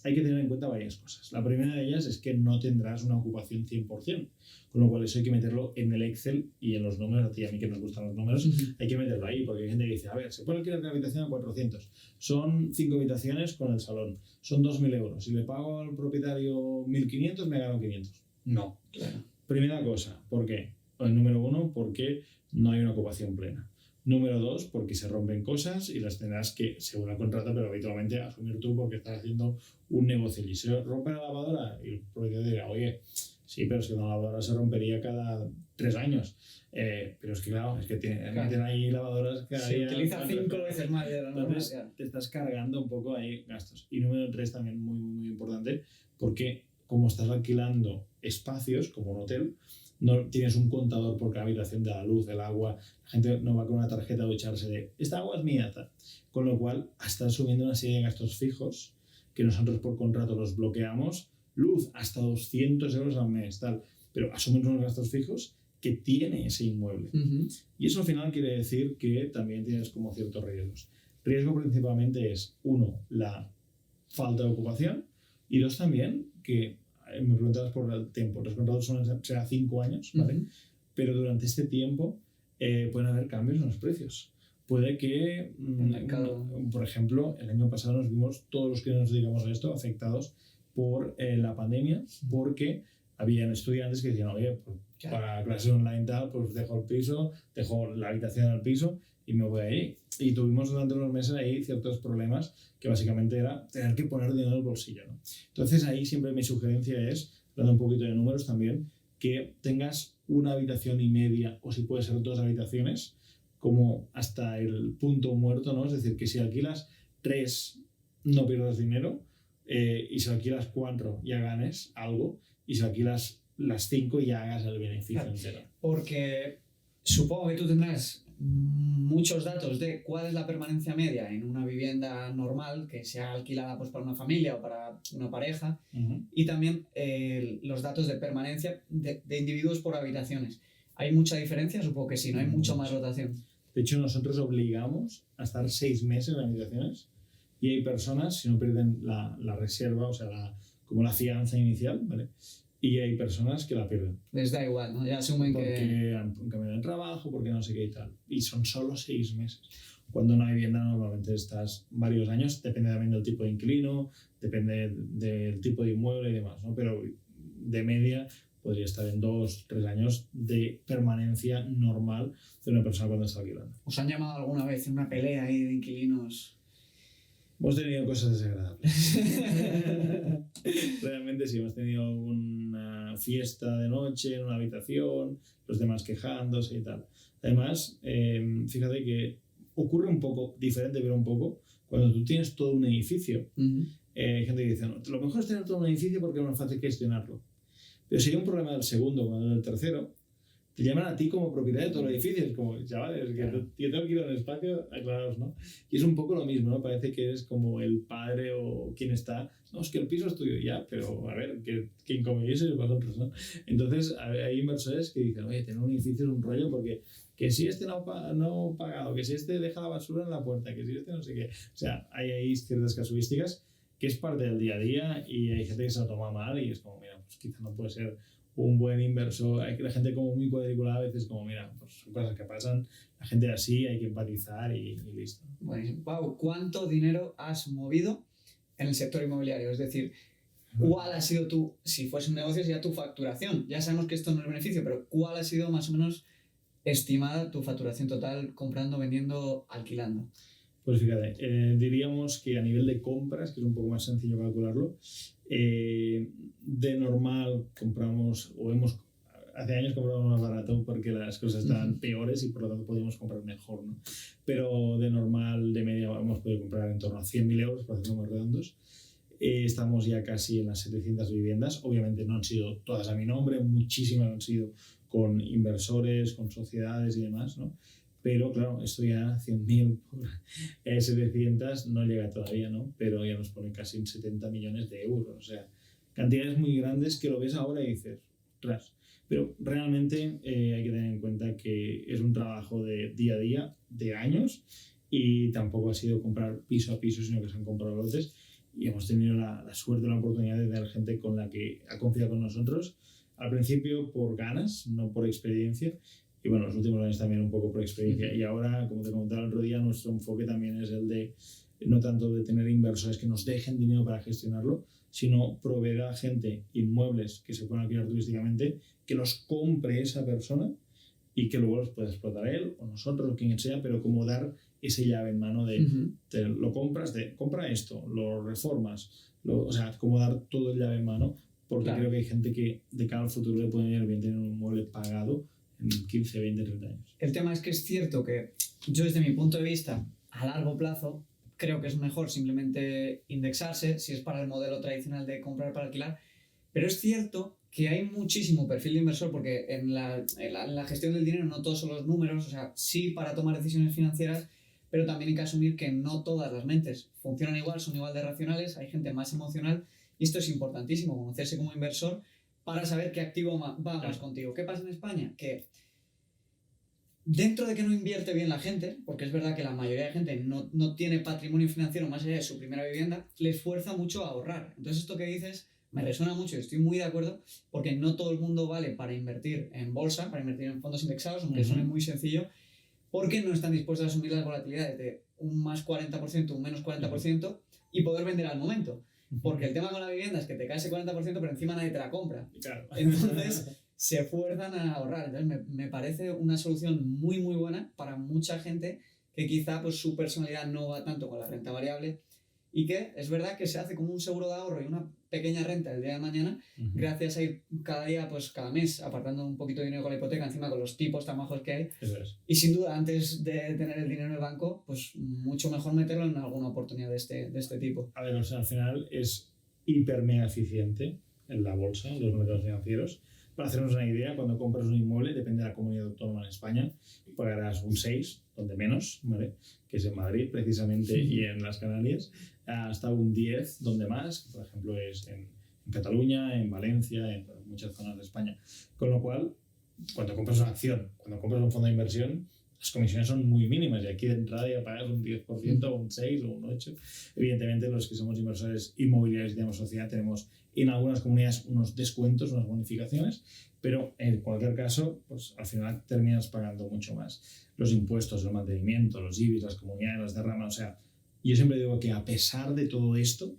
Hay que tener en cuenta varias cosas. La primera de ellas es que no tendrás una ocupación 100%, con lo cual eso hay que meterlo en el Excel y en los números. A ti y a mí que nos gustan los números, hay que meterlo ahí, porque hay gente que dice, a ver, se puede alquilar una habitación a 400, son 5 habitaciones con el salón, son 2.000 euros, si le pago al propietario 1.500 me gano 500. No. Claro. Primera cosa, ¿por qué? Número 1, porque no hay una ocupación plena. Número 2, porque se rompen cosas y las tendrás que, según el contrato, pero habitualmente asumir tú porque estás haciendo un negocio. Y se rompe la lavadora y el propietario dirá, oye, sí, pero es que una lavadora se rompería cada 3 años. Pero es que claro, es que meten ahí lavadoras que se utiliza 5 veces más de la norma. Entonces te estás cargando un poco ahí gastos. Y número 3 también muy importante, porque como estás alquilando espacios como un hotel, no tienes un contador por cada habitación de la luz, del agua, la gente no va con una tarjeta a ducharse de esta agua es mía, con lo cual estás subiendo una serie de gastos fijos que nosotros por contrato los bloqueamos, luz hasta 200 euros al mes, tal, pero asumes unos gastos fijos que tiene ese inmueble. Y eso al final quiere decir que también tienes como ciertos riesgos. Riesgo principalmente es, 1, la falta de ocupación, y 2 también que me preguntabas por el tiempo. Los contratos será 5 años, ¿vale? Pero durante este tiempo pueden haber cambios en los precios. Puede que, por ejemplo, el año pasado nos vimos todos los que nos dedicamos a esto afectados por la pandemia, porque habían estudiantes que decían, oye, pues, para clases online tal, pues dejo el piso, dejo la habitación en el piso y me voy ahí. Y tuvimos durante unos meses ahí ciertos problemas que básicamente era tener que poner dinero en el bolsillo, ¿no? Entonces ahí siempre mi sugerencia es, dando un poquito de números también, que tengas una habitación y media, o si puede ser 2 habitaciones, como hasta el punto muerto, ¿no? Es decir, que si alquilas 3 no pierdas dinero, y si alquilas 4 ya ganes algo, y si alquilas las 5 ya hagas el beneficio entero. Porque supongo que tú tendrás muchos datos de cuál es la permanencia media en una vivienda normal que sea alquilada pues para una familia o para una pareja, y también los datos de permanencia de individuos por habitaciones. ¿Hay mucha diferencia? Supongo que sí, ¿no? Hay mucho más rotación. De hecho, nosotros obligamos a estar 6 meses en habitaciones, y hay personas, si no pierden la reserva, o sea, como la fianza inicial, ¿vale? Y hay personas que la pierden. Les da igual, ¿no? Ya asumen porque han cambiado de trabajo, porque no sé qué y tal. Y son solo 6 meses. Cuando una vivienda normalmente estás varios años, depende también del tipo de inquilino, depende del tipo de inmueble y demás, ¿no? Pero de media podría estar en 2-3 años de permanencia normal de una persona cuando está alquilando. ¿Os han llamado alguna vez en una pelea ahí de inquilinos? Hemos tenido cosas desagradables. Realmente sí, hemos tenido alguna fiesta de noche en una habitación, los demás quejándose y tal. Además, fíjate que ocurre un poco, diferente pero un poco, cuando tú tienes todo un edificio. Hay gente que dice, no, lo mejor es tener todo un edificio porque es más fácil gestionarlo. Pero si hay un problema del segundo o del tercero, te llaman a ti como propietario de todo el edificio. Es como, chavales, que yo tengo que ir a un espacio, aclaraos, ¿no? Y es un poco lo mismo, ¿no? Parece que eres como el padre o quien está. No, es que el piso es tuyo ya, pero a ver, quien convivís sois vosotros, ¿no? Entonces, hay inversores que dicen, oye, tener un edificio es un rollo porque que si este no ha pagado, que si este deja la basura en la puerta, que si este no sé qué. O sea, hay ahí ciertas casuísticas que es parte del día a día y hay gente que se lo toma mal y es como, mira, pues quizá no puede ser un buen inversor. Hay la gente como muy cuadriculada a veces como, mira, pues son cosas que pasan, la gente así, hay que empatizar y listo. Bueno, Pau, ¿cuánto dinero has movido en el sector inmobiliario? Es decir, ¿cuál ha sido si fuese un negocio, sería tu facturación? Ya sabemos que esto no es beneficio, pero ¿cuál ha sido más o menos estimada tu facturación total comprando, vendiendo, alquilando? Pues fíjate, diríamos que a nivel de compras, que es un poco más sencillo calcularlo, de normal compramos, hace años compramos más barato porque las cosas estaban peores y por lo tanto podíamos comprar mejor, ¿no? Pero de normal, de media, hemos podido comprar en torno a 100.000 euros, para hacerlo más redondos. Estamos ya casi en las 700 viviendas. Obviamente no han sido todas a mi nombre, muchísimas han sido con inversores, con sociedades y demás, ¿no? Pero claro, esto ya 100.000 por 700 no llega todavía, ¿no? Pero ya nos pone casi en 70 millones de euros. O sea, cantidades muy grandes que lo ves ahora y dices, ostras. Pero realmente hay que tener en cuenta que es un trabajo de día a día, de años, y tampoco ha sido comprar piso a piso, sino que se han comprado lotes. Y hemos tenido la suerte, la oportunidad de tener gente con la que ha confiado con nosotros. Al principio por ganas, no por experiencia. Y bueno, los últimos años también un poco por experiencia. Y ahora, como te comentaba el otro día, nuestro enfoque también es el de no tanto de tener inversores que nos dejen dinero para gestionarlo, sino proveer a gente inmuebles que se puedan alquilar turísticamente, que los compre esa persona y que luego los pueda explotar él o nosotros o quien sea, pero como dar esa llave en mano de lo compras, compra esto, lo reformas, o sea, como dar todo el llave en mano, porque creo que hay gente que de cara al futuro le puede venir bien tener un inmueble pagado en 15, 20, 30 años. El tema es que es cierto que yo desde mi punto de vista, a largo plazo, creo que es mejor simplemente indexarse, si es para el modelo tradicional de comprar para alquilar, pero es cierto que hay muchísimo perfil de inversor, porque en la gestión del dinero no todos son los números, o sea, sí para tomar decisiones financieras, pero también hay que asumir que no todas las mentes funcionan igual, son igual de racionales, hay gente más emocional, y esto es importantísimo, conocerse como inversor para saber qué activo va más contigo. ¿Qué pasa en España? Que dentro de que no invierte bien la gente, porque es verdad que la mayoría de gente no tiene patrimonio financiero más allá de su primera vivienda, le esfuerza mucho a ahorrar. Entonces esto que dices me resuena mucho y estoy muy de acuerdo, porque no todo el mundo vale para invertir en bolsa, para invertir en fondos indexados, aunque suene muy sencillo, porque no están dispuestos a asumir las volatilidades de un más 40%, un menos 40% y poder vender al momento. Porque el tema con la vivienda es que te cae ese 40%, pero encima nadie te la compra. Claro. Entonces se fuerzan a ahorrar. Entonces me parece una solución muy, muy buena para mucha gente que quizá pues, su personalidad no va tanto con la renta variable y que es verdad que se hace como un seguro de ahorro y una pequeña renta el día de mañana, gracias a ir cada día, pues cada mes, apartando un poquito de dinero con la hipoteca, encima con los tipos tan bajos que hay. Eso es. Y sin duda, antes de tener el dinero en el banco, pues mucho mejor meterlo en alguna oportunidad de este tipo. A ver, o sea, al final es hiper mega eficiente en la bolsa, en los mercados financieros. Para hacernos una idea, cuando compras un inmueble, depende de la comunidad autónoma en España, pagarás un 6, donde menos, ¿vale? Que es en Madrid precisamente y en las Canarias, hasta un 10, donde más, que por ejemplo es en Cataluña, en Valencia, en muchas zonas de España. Con lo cual, cuando compras una acción, cuando compras un fondo de inversión, las comisiones son muy mínimas y aquí de entrada ya pagas un 10% o un 6 o un 8. Evidentemente los que somos inversores inmobiliarios y tenemos sociedad tenemos en algunas comunidades unos descuentos, unas bonificaciones, pero en cualquier caso, pues al final terminas pagando mucho más. Los impuestos, el mantenimiento, los IBIs, las comunidades, las derramas, o sea, yo siempre digo que a pesar de todo esto,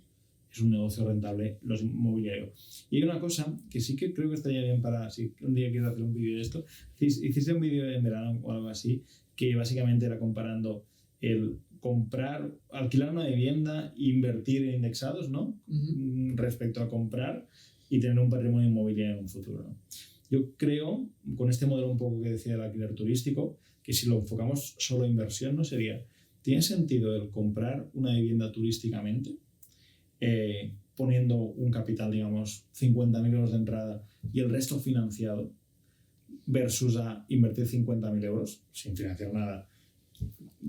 es un negocio rentable los inmobiliarios. Y hay una cosa que sí que creo que estaría bien para, si un día quiero hacer un vídeo de esto, hiciste un vídeo en verano o algo así, que básicamente era comparando el comprar, alquilar una vivienda e invertir en indexados, ¿no? Respecto a comprar y tener un patrimonio inmobiliario en un futuro, ¿no? Yo creo, con este modelo un poco que decía el alquiler turístico, que si lo enfocamos solo a inversión, no sería, ¿tiene sentido el comprar una vivienda turísticamente? Poniendo un capital, digamos, 50.000 euros de entrada y el resto financiado versus a invertir 50.000 euros sin financiar nada,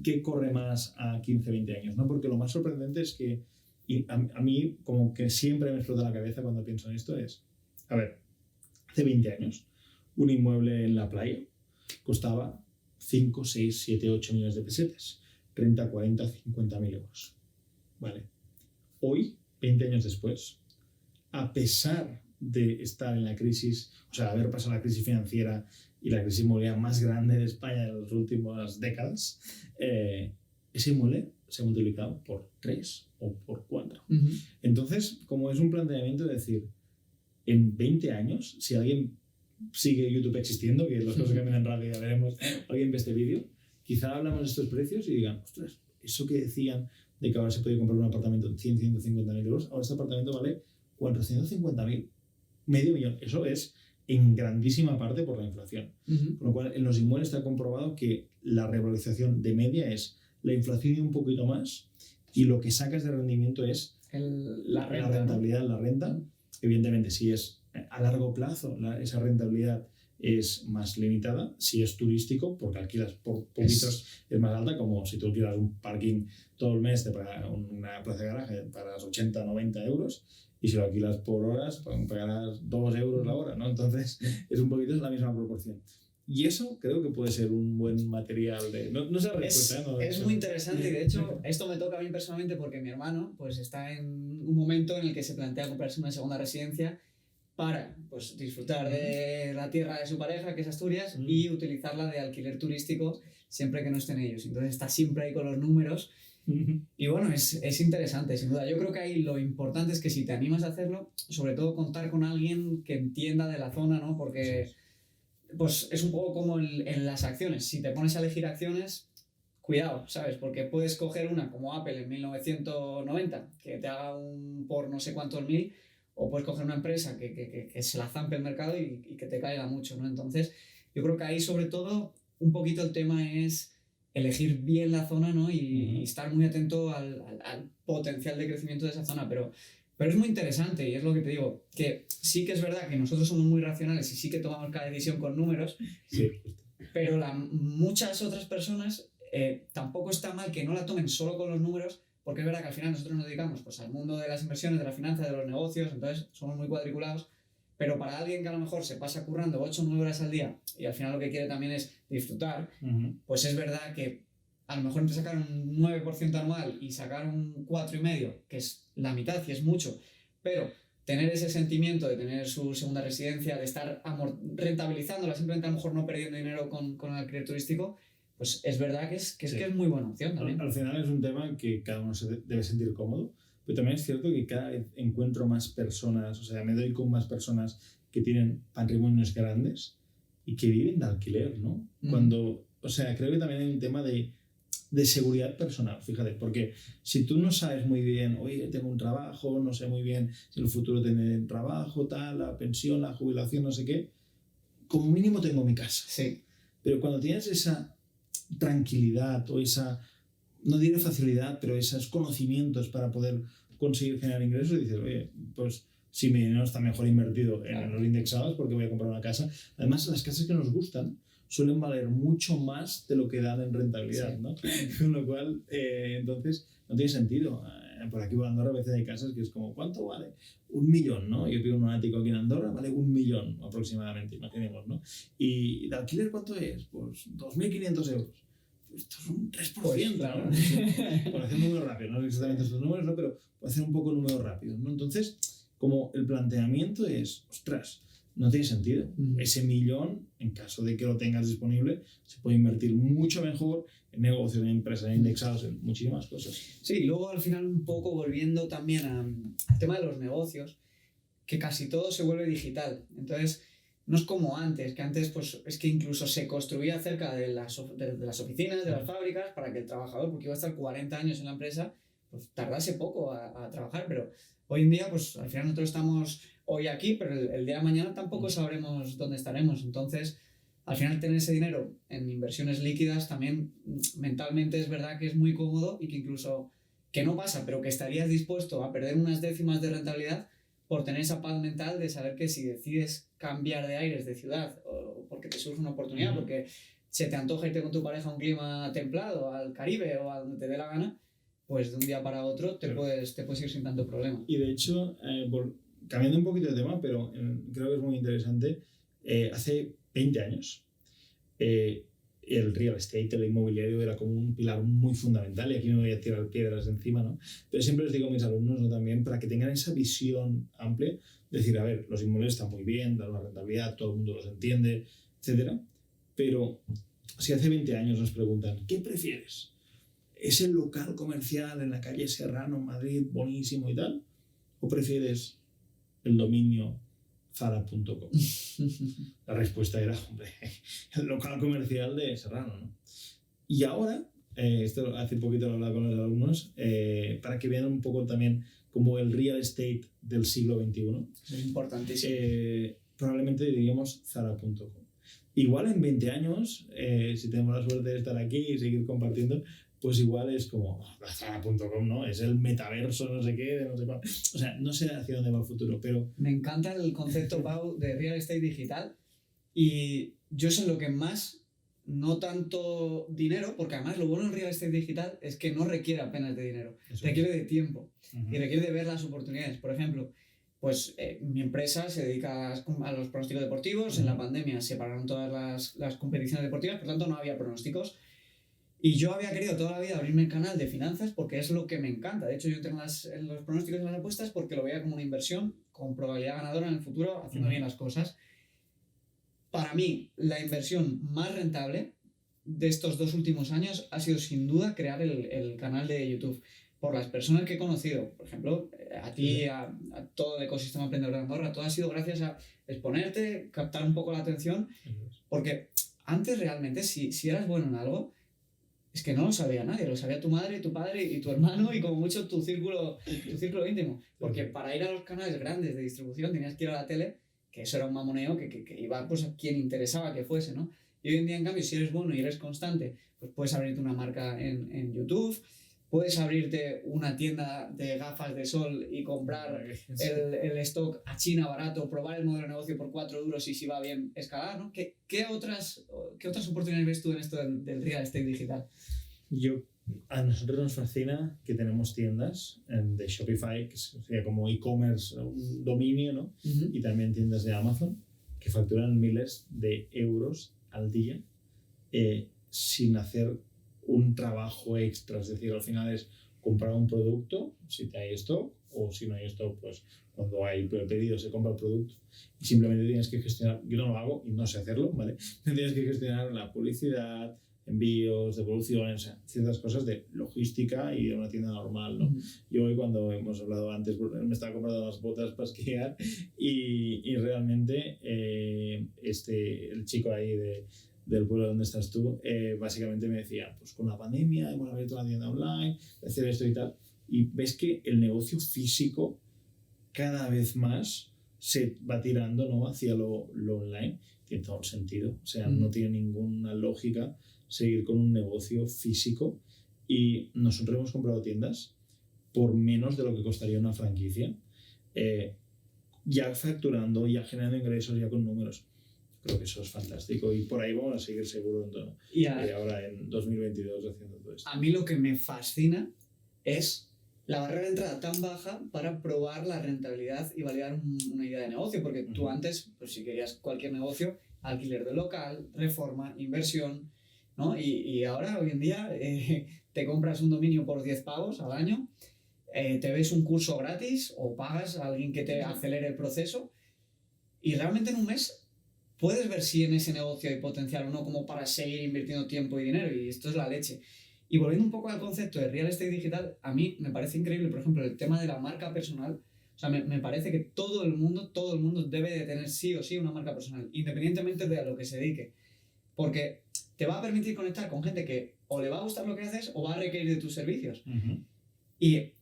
¿qué corre más a 15, 20 años? ¿No? Porque lo más sorprendente es que a mí como que siempre me explota la cabeza cuando pienso en esto es, a ver, hace 20 años un inmueble en la playa costaba 5, 6, 7, 8 millones de pesetas, 30, 40, 50.000 euros. ¿Vale? Hoy, 20 años después, a pesar de estar en la crisis, o sea, haber pasado la crisis financiera y la crisis inmobiliaria más grande de España en las últimas décadas, ese inmueble se ha multiplicado por 3 o por 4. Ujú. Entonces, como es un planteamiento de decir, en 20 años, si alguien sigue YouTube existiendo, que las cosas cambian rápido, ya veremos, alguien ve este vídeo, quizá hablamos de estos precios y digan, ostras, eso que decían de que ahora se puede comprar un apartamento en 100, 150.000 euros, ahora este apartamento vale 450.000, medio millón. Eso es en grandísima parte por la inflación. Ujú. Con lo cual, en los inmuebles está comprobado que la revalorización de media es la inflación y un poquito más, y lo que sacas de rendimiento es La renta, ¿no? rentabilidad, la renta. Evidentemente, si es a largo plazo, esa rentabilidad es más limitada. Si es turístico, porque alquilas por poquitos, es más alta, como si tú alquilas un parking todo el mes, te pagas una plaza de garaje, pagas 80, 90 euros, y si lo alquilas por horas, pues pagarás 2 euros la hora, ¿no? Entonces, es un poquito en la misma proporción. Y eso creo que puede ser un buen material de... No sé la respuesta, ¿no? Es muy interesante y de hecho esto me toca a mí personalmente porque mi hermano pues está en un momento en el que se plantea comprarse una segunda residencia para pues disfrutar de la tierra de su pareja, que es Asturias, y utilizarla de alquiler turístico siempre que no estén ellos. Entonces está siempre ahí con los números y bueno, es interesante, sin duda. Yo creo que ahí lo importante es que si te animas a hacerlo, sobre todo contar con alguien que entienda de la zona, ¿no? Porque pues es un poco como en las acciones. Si te pones a elegir acciones, cuidado, ¿sabes? Porque puedes coger una como Apple en 1990, que te haga un por no sé cuántos mil, o puedes coger una empresa que se la zampe el mercado y que te caiga mucho, ¿no? Entonces, yo creo que ahí sobre todo un poquito el tema es elegir bien la zona, ¿no? Y estar muy atento al potencial de crecimiento de esa zona, pero es muy interesante y es lo que te digo, que sí que es verdad que nosotros somos muy racionales y sí que tomamos cada decisión con números, Sí. pero muchas otras personas tampoco está mal que no la tomen solo con los números, porque es verdad que al final nosotros nos dedicamos pues, al mundo de las inversiones, de la finanza, de los negocios, entonces somos muy cuadriculados, pero para alguien que a lo mejor se pasa currando 8 o 9 horas al día y al final lo que quiere también es disfrutar, pues es verdad que a lo mejor entre sacar un 9% anual y sacar un 4,5%, que es la mitad y es mucho, pero tener ese sentimiento de tener su segunda residencia, de estar rentabilizándola, simplemente a lo mejor no perdiendo dinero con el alquiler turístico, pues es verdad que es muy buena opción también. Al final es un tema que cada uno se debe sentir cómodo, pero también es cierto que cada vez encuentro más personas, o sea, me doy con más personas que tienen patrimonios grandes y que viven de alquiler, ¿no? Cuando, o sea, creo que también hay un tema de seguridad personal, fíjate, porque si tú no sabes muy bien, oye, tengo un trabajo, no sé muy bien si en el futuro tendré un trabajo, tal, la pensión, la jubilación, no sé qué, como mínimo tengo mi casa. Sí. Pero cuando tienes esa tranquilidad o esa, no diré facilidad, pero esos conocimientos para poder conseguir generar ingresos, dices, oye, pues si mi dinero está mejor invertido en los indexados porque voy a comprar una casa. Además, las casas que nos gustan suelen valer mucho más de lo que dan en rentabilidad, ¿no? Con lo cual, entonces, no tiene sentido. Por aquí por Andorra a veces hay casas que es como, ¿cuánto vale? 1 millón, ¿no? Yo pido un ático aquí en Andorra, vale 1 millón aproximadamente, imaginemos, ¿no? ¿Y de alquiler cuánto es? Pues 2.500 euros. Pues esto es un 3%, pues, claro. ¿no? Por hacer números rápidos, no exactamente estos números, ¿no? Pero por hacer un poco números rápidos, ¿no? Entonces, como el planteamiento es, ostras, no tiene sentido. Ese millón, en caso de que lo tengas disponible, se puede invertir mucho mejor en negocios, en empresas, en indexados, en muchísimas cosas. Sí, luego al final un poco volviendo también al tema de los negocios, que casi todo se vuelve digital. Entonces, no es como antes, que antes pues es que incluso se construía cerca de las oficinas, de las fábricas, para que el trabajador, porque iba a estar 40 años en la empresa, pues tardase poco a trabajar, pero hoy en día pues al final nosotros estamos hoy aquí, pero el día de mañana tampoco sabremos dónde estaremos. Entonces, al final tener ese dinero en inversiones líquidas también mentalmente es verdad que es muy cómodo y que incluso, que no pasa, pero que estarías dispuesto a perder unas décimas de rentabilidad por tener esa paz mental de saber que si decides cambiar de aires de ciudad o porque te surge una oportunidad, porque se te antoja irte con tu pareja a un clima templado, al Caribe o a donde te dé la gana, pues de un día para otro te puedes ir sin tanto problema. Y de hecho, cambiando un poquito de tema, pero creo que es muy interesante, hace 20 años el real estate, el inmobiliario, era como un pilar muy fundamental, y aquí no voy a tirar piedras encima, ¿no? Pero siempre les digo a mis alumnos, ¿no? También para que tengan esa visión amplia, decir, a ver, los inmuebles están muy bien, dan una rentabilidad, todo el mundo los entiende, etcétera, pero si hace 20 años nos preguntan, ¿qué prefieres? ese local comercial en la calle Serrano, en Madrid, buenísimo y tal? ¿O prefieres el dominio zara.com? La respuesta era, hombre, el local comercial de Serrano, ¿no? Y ahora, esto hace poquito lo hablaba con los alumnos, para que vean un poco también como el real estate del siglo XXI. Es importantísimo. Probablemente diríamos zara.com. Igual en 20 años, si tenemos la suerte de estar aquí y seguir compartiendo, pues igual es como zara.com, ¿no? Es el metaverso, no sé qué, no sé cuál. O sea, no sé hacia dónde va el futuro, pero... Me encanta el concepto, Pau, de real estate digital, y yo sé lo que más, no tanto dinero, porque además lo bueno en real estate digital es que no requiere apenas de dinero, requiere de tiempo y requiere de ver las oportunidades. Por ejemplo, pues mi empresa se dedica a los pronósticos deportivos. En la pandemia se pararon todas las competiciones deportivas, por tanto no había pronósticos. Y yo había querido toda la vida abrirme el canal de finanzas porque es lo que me encanta. De hecho, yo entré en los pronósticos y las apuestas porque lo veía como una inversión con probabilidad ganadora en el futuro, haciendo bien las cosas. Para mí, la inversión más rentable de estos 2 últimos años ha sido sin duda crear el canal de YouTube. Por las personas que he conocido, por ejemplo, a ti, a todo el ecosistema emprendedor de Andorra, todo ha sido gracias a exponerte, captar un poco la atención, porque antes realmente, si eras bueno en algo, es que no lo sabía nadie, lo sabía tu madre, tu padre y tu hermano y como mucho tu círculo íntimo, porque para ir a los canales grandes de distribución tenías que ir a la tele, que eso era un mamoneo que iba pues a quien interesaba que fuese, ¿no? Y hoy en día, en cambio, si eres bueno y eres constante, pues puedes abrirte una marca en YouTube, puedes abrirte una tienda de gafas de sol y comprar el stock a China barato, probar el modelo de negocio por 4 euros y si va bien escalar, ¿no? ¿Qué otras oportunidades ves tú en esto del real estate digital? A nosotros nos fascina que tenemos tiendas de Shopify, que sería como e-commerce, un dominio, ¿no? Y también tiendas de Amazon que facturan miles de euros al día sin hacer un trabajo extra. Es decir, al final es comprar un producto, si hay stock, o si no hay stock, pues cuando hay pedido se compra el producto y simplemente tienes que gestionar. Yo no lo hago y no sé hacerlo, ¿vale? Tienes que gestionar la publicidad, envíos, devoluciones, o sea, ciertas cosas de logística y de una tienda normal, ¿no? Yo hoy, cuando hemos hablado antes, me estaba comprando las botas para esquiar y realmente el chico ahí del pueblo donde estás tú, básicamente me decía, pues con la pandemia hemos abierto una tienda online, hacer esto y tal, y ves que el negocio físico cada vez más se va tirando, ¿no?, hacia lo online. Tiene todo el sentido, o sea, no tiene ninguna lógica seguir con un negocio físico, y nosotros hemos comprado tiendas por menos de lo que costaría una franquicia, ya facturando, ya generando ingresos, ya con números. Creo que eso es fantástico y por ahí vamos a seguir seguro ahora en 2022 haciendo todo esto. A mí lo que me fascina es la barrera de entrada tan baja para probar la rentabilidad y validar una idea de negocio, porque tú antes, pues si querías cualquier negocio, alquiler de local, reforma, inversión, ¿no? Y ahora, hoy en día, te compras un dominio por 10 pavos al año, te ves un curso gratis o pagas a alguien que te acelere el proceso y realmente en un mes puedes ver si en ese negocio hay potencial o no, como para seguir invirtiendo tiempo y dinero, y esto es la leche. Y volviendo un poco al concepto de real estate digital, a mí me parece increíble, por ejemplo, el tema de la marca personal. O sea, me parece que todo el mundo debe de tener sí o sí una marca personal, independientemente de a lo que se dedique. Porque te va a permitir conectar con gente que o le va a gustar lo que haces o va a requerir de tus servicios. Y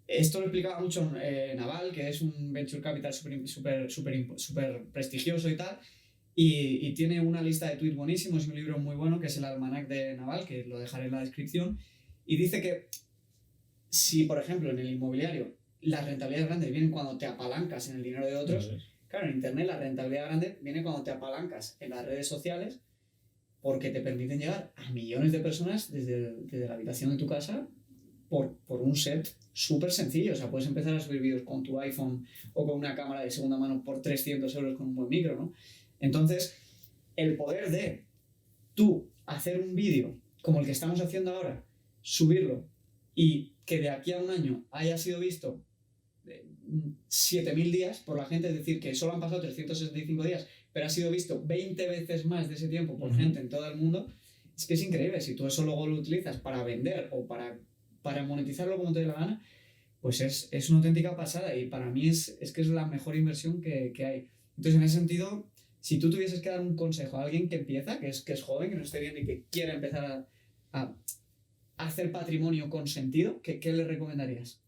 esto lo explicaba mucho Naval, que es un venture capital súper prestigioso y tal, y tiene una lista de tweets buenísimos y un libro muy bueno que es el Almanac de Naval, que lo dejaré en la descripción, y dice que si, por ejemplo, en el inmobiliario las rentabilidades grandes vienen cuando te apalancas en el dinero de otros, claro, en Internet la rentabilidad grande viene cuando te apalancas en las redes sociales, porque te permiten llegar a millones de personas desde la habitación de tu casa por un set súper sencillo. O sea, puedes empezar a subir vídeos con tu iPhone o con una cámara de segunda mano por 300 euros con un buen micro, ¿no? Entonces, el poder de tú hacer un vídeo como el que estamos haciendo ahora, subirlo y que de aquí a un año haya sido visto 7.000 días por la gente, es decir, que solo han pasado 365 días, pero ha sido visto 20 veces más de ese tiempo por gente en todo el mundo, Es que es increíble, si tú eso luego lo utilizas para vender o para monetizarlo como te dé la gana, pues es una auténtica pasada y para mí es que es la mejor inversión que hay. Entonces, en ese sentido, si tú tuvieses que dar un consejo a alguien que empieza, que es joven, que no esté bien y que quiere empezar a hacer patrimonio con sentido, ¿qué le recomendarías?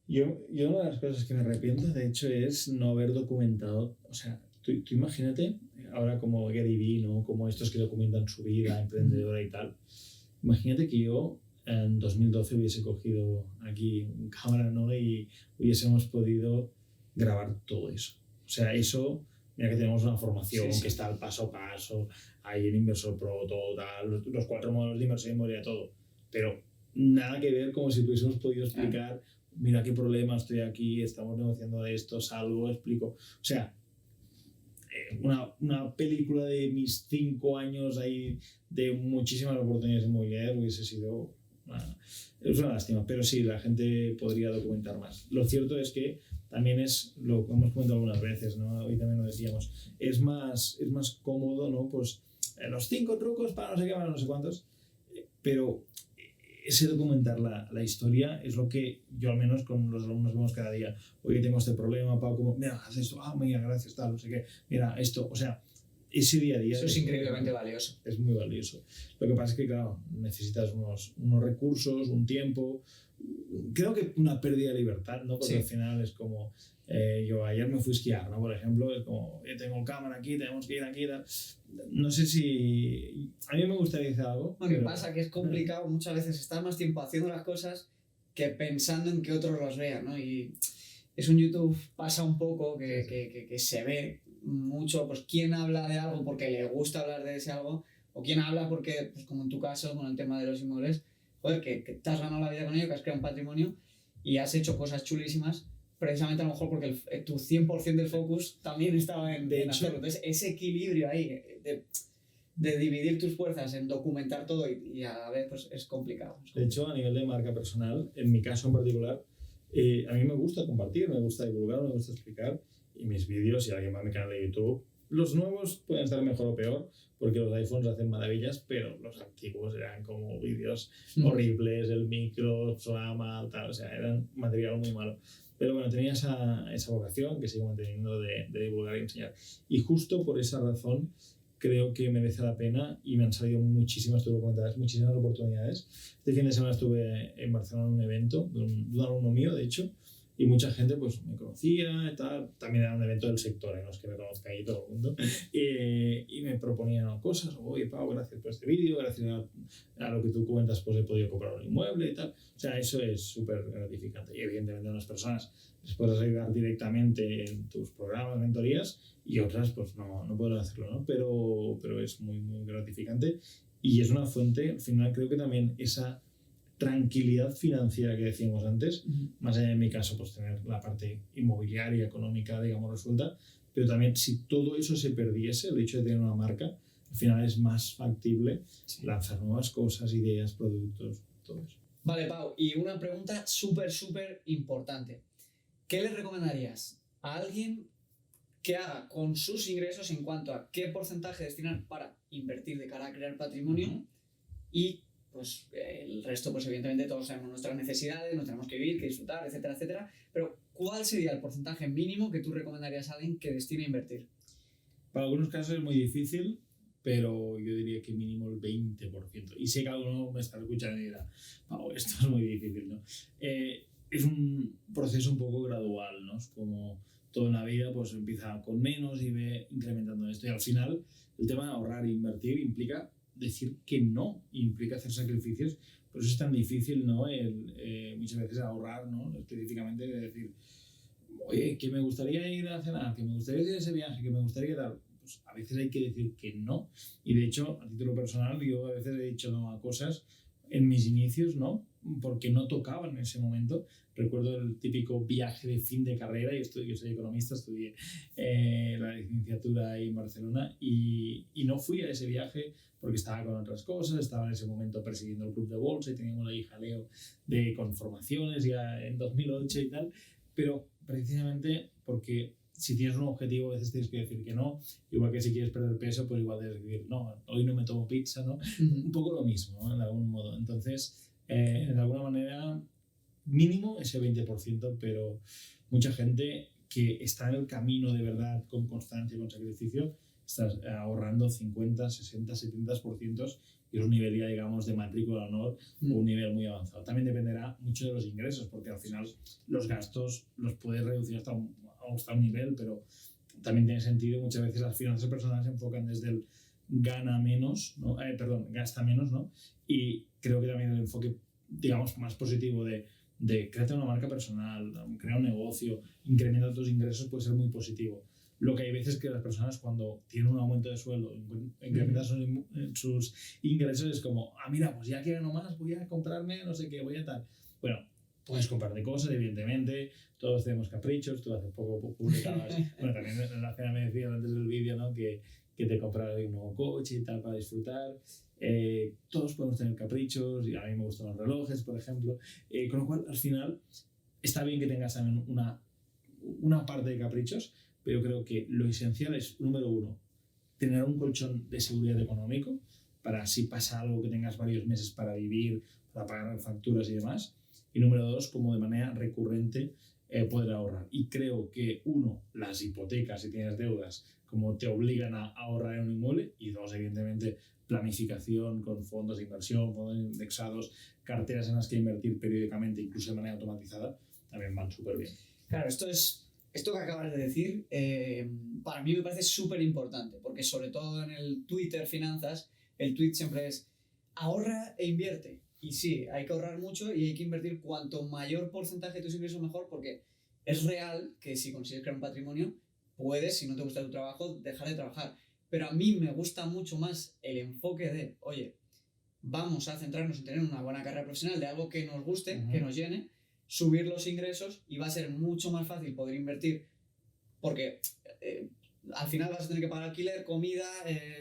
Yo una de las cosas que me arrepiento, de hecho, es no haber documentado. O sea, tú imagínate, ahora como Gary Vee, ¿no? Como estos que documentan su vida emprendedora y tal. Imagínate que yo en 2012 hubiese cogido aquí un cámara, ¿no? Y hubiésemos podido grabar todo eso. O sea, eso, mira que tenemos una formación que está al paso a paso, hay el Inversor Pro, todo, tal, los 4 modelos de inversión inmobiliaria, todo. Pero nada que ver como si hubiésemos podido explicar, mira qué problema, estoy aquí, estamos negociando esto, salgo, explico. O sea, una película de mis 5 años ahí de muchísimas oportunidades inmobiliarias hubiese sido es una lástima, pero sí, la gente podría documentar más. Lo cierto es que también es lo que hemos comentado algunas veces, ¿no? Hoy también lo decíamos, es más cómodo, ¿no? Pues los 5 trucos para no sé qué, para no sé cuántos, pero ese documentar la historia es lo que yo al menos con los alumnos vemos cada día. Oye, tengo este problema, Pau, como, mira, haz esto, mira, gracias, tal, no sé qué, mira, esto, o sea, ese día a día. Eso es increíblemente valioso. Es muy valioso. Lo que pasa es que, claro, necesitas unos recursos, un tiempo, creo que una pérdida de libertad, ¿no? Porque al final es como, yo ayer me fui a esquiar, ¿no? Por ejemplo, es como, tengo cámara aquí, tenemos que ir aquí, tal. No sé si... A mí me gustaría decir algo. Lo que pasa que es complicado, muchas veces estar más tiempo haciendo las cosas que pensando en que otros las vean, ¿no? Y eso en YouTube pasa un poco que se ve mucho, pues quién habla de algo porque le gusta hablar de ese algo, o quién habla porque, pues como en tu caso, con el tema de los inmuebles, joder, que te has ganado la vida con ello, que has creado un patrimonio y has hecho cosas chulísimas, precisamente a lo mejor porque tu 100% del focus también estaba en hacerlo. Entonces, ese equilibrio ahí de dividir tus fuerzas en documentar todo y a la vez pues, es complicado. De hecho, a nivel de marca personal, en mi caso en particular, a mí me gusta compartir, me gusta divulgar, me gusta explicar, y mis vídeos, si alguien va a mi canal de YouTube, los nuevos pueden estar mejor o peor, porque los iPhones hacen maravillas, pero los antiguos eran como vídeos horribles, el micro sonaba mal, tal, o sea, eran material muy malo. Pero bueno, tenía esa vocación que sigo manteniendo de divulgar y enseñar. Y justo por esa razón creo que merece la pena y me han salido muchísimas oportunidades. Este fin de semana estuve en Barcelona en un evento de un alumno mío, de hecho, y mucha gente pues me conocía y tal. También era un evento del sector, no es que me conozca ahí todo el mundo. Y me proponían cosas. Oye, Pau, gracias por este vídeo, gracias a lo que tú cuentas, pues he podido comprar un inmueble y tal. O sea, eso es súper gratificante. Y evidentemente a unas personas les puedes ayudar directamente en tus programas, mentorías, y otras pues no pueden hacerlo, ¿no? Pero es muy, muy gratificante y es una fuente, al final creo que también esa tranquilidad financiera que decíamos antes, más allá de mi caso, pues tener la parte inmobiliaria, económica, digamos, resuelta, pero también si todo eso se perdiese, el hecho de tener una marca, al final es más factible lanzar nuevas cosas, ideas, productos, todo eso. Vale, Pau, y una pregunta súper importante. ¿Qué le recomendarías a alguien que haga con sus ingresos en cuanto a qué porcentaje destinar para invertir de cara a crear patrimonio y pues el resto, pues evidentemente todos sabemos nuestras necesidades, nos tenemos que vivir, que disfrutar, etcétera, etcétera, pero ¿cuál sería el porcentaje mínimo que tú recomendarías a alguien que destine a invertir? Para algunos casos es muy difícil, pero yo diría que mínimo el 20%. Y sé que alguno me está escuchando y dirá, oh, esto es muy difícil, ¿no? Es un proceso un poco gradual, ¿no? Es como todo en la vida, pues empieza con menos y ve incrementando esto. Y al final, el tema de ahorrar e invertir implica decir que no, implica hacer sacrificios. Por eso es tan difícil, ¿no? Muchas veces ahorrar, ¿no? Específicamente de decir, oye, que me gustaría ir a cenar, que me gustaría ir a ese viaje, que me gustaría dar. Pues a veces hay que decir que no. Y de hecho, a título personal, yo a veces he dicho no a cosas en mis inicios, ¿no? Porque no tocaba en ese momento. Recuerdo el típico viaje de fin de carrera, yo soy economista, estudié la licenciatura ahí en Barcelona y no fui a ese viaje porque estaba con otras cosas, estaba en ese momento presidiendo el club de bolsa y teníamos ahí jaleo con formaciones ya en 2008 y tal, pero precisamente porque si tienes un objetivo, a veces tienes que decir que no, igual que si quieres perder peso, pues igual debes decir, no, hoy no me tomo pizza, ¿no? Un poco lo mismo, ¿no? De algún modo. Entonces, de alguna manera, mínimo ese 20%, pero mucha gente que está en el camino de verdad, con constancia y con sacrificio, estás ahorrando 50, 60, 70%, y es un nivel ya, digamos, de matrícula de honor o un nivel muy avanzado. También dependerá mucho de los ingresos, porque al final los gastos los puedes reducir hasta un nivel, pero también tiene sentido. Muchas veces las finanzas personales se enfocan desde el gana menos, ¿no? Gasta menos, ¿no? Y creo que también el enfoque, digamos, más positivo de créate una marca personal, crea un negocio, incrementa tus ingresos, puede ser muy positivo. Lo que hay veces que las personas, cuando tienen un aumento de sueldo, incrementan sus ingresos, es como, mira, pues ya que gano más, voy a comprarme no sé qué, voy a tal. Bueno, puedes comprarte cosas, evidentemente, todos tenemos caprichos, tú hace poco publicabas, bueno, también en la cena me decías antes del vídeo, ¿no? que te comprabas un nuevo coche y tal para disfrutar. Todos podemos tener caprichos, y a mí me gustan los relojes, por ejemplo, con lo cual, al final, está bien que tengas también una parte de caprichos, pero creo que lo esencial es, número uno, tener un colchón de seguridad económico para si pasa algo que tengas varios meses para vivir, para pagar facturas y demás. Y número dos, como de manera recurrente poder ahorrar. Y creo que uno, las hipotecas, si tienes deudas, como te obligan a ahorrar en un inmueble. Y dos, evidentemente, planificación con fondos de inversión, fondos indexados, carteras en las que invertir periódicamente, incluso de manera automatizada, también van súper bien. Claro, esto que acabas de decir, para mí me parece súper importante, porque sobre todo en el Twitter Finanzas, el tweet siempre es ahorra e invierte. Y sí, hay que ahorrar mucho y hay que invertir cuanto mayor porcentaje de tus ingresos mejor, porque es real que si consigues crear un patrimonio, puedes, si no te gusta tu trabajo, dejar de trabajar. Pero a mí me gusta mucho más el enfoque de, oye, vamos a centrarnos en tener una buena carrera profesional de algo que nos guste, que nos llene, subir los ingresos, y va a ser mucho más fácil poder invertir, porque al final vas a tener que pagar alquiler, comida,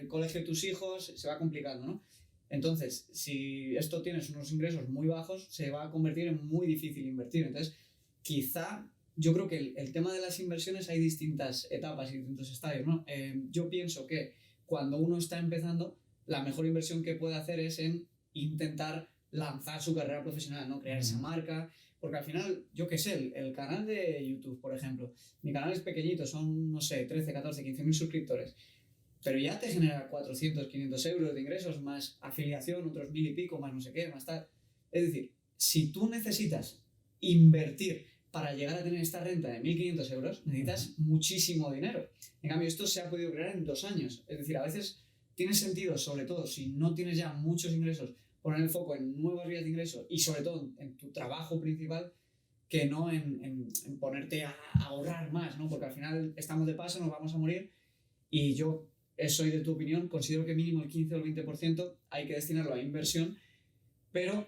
colegio de tus hijos, se va complicando, ¿no? Entonces, si esto tienes unos ingresos muy bajos, se va a convertir en muy difícil invertir. Entonces, quizá yo creo que el tema de las inversiones hay distintas etapas y distintos estadios, ¿no? Yo pienso que cuando uno está empezando, la mejor inversión que puede hacer es en intentar lanzar su carrera profesional, ¿no? Crear esa marca. Porque al final, yo qué sé, el canal de YouTube, por ejemplo, mi canal es pequeñito, son, no sé, 13, 14, 15.000 suscriptores, pero ya te genera 400, 500 euros de ingresos, más afiliación, otros 1.000 y pico, más no sé qué, más tal. Es decir, si tú necesitas invertir para llegar a tener esta renta de 1.500 euros, necesitas muchísimo dinero. En cambio, esto se ha podido crear en 2 años. Es decir, a veces tiene sentido, sobre todo si no tienes ya muchos ingresos, poner el foco en nuevas vías de ingreso y sobre todo en tu trabajo principal, que no en ponerte a ahorrar más, ¿no? Porque al final estamos de paso, nos vamos a morir, y yo soy de tu opinión, considero que mínimo el 15 o el 20% hay que destinarlo a inversión, pero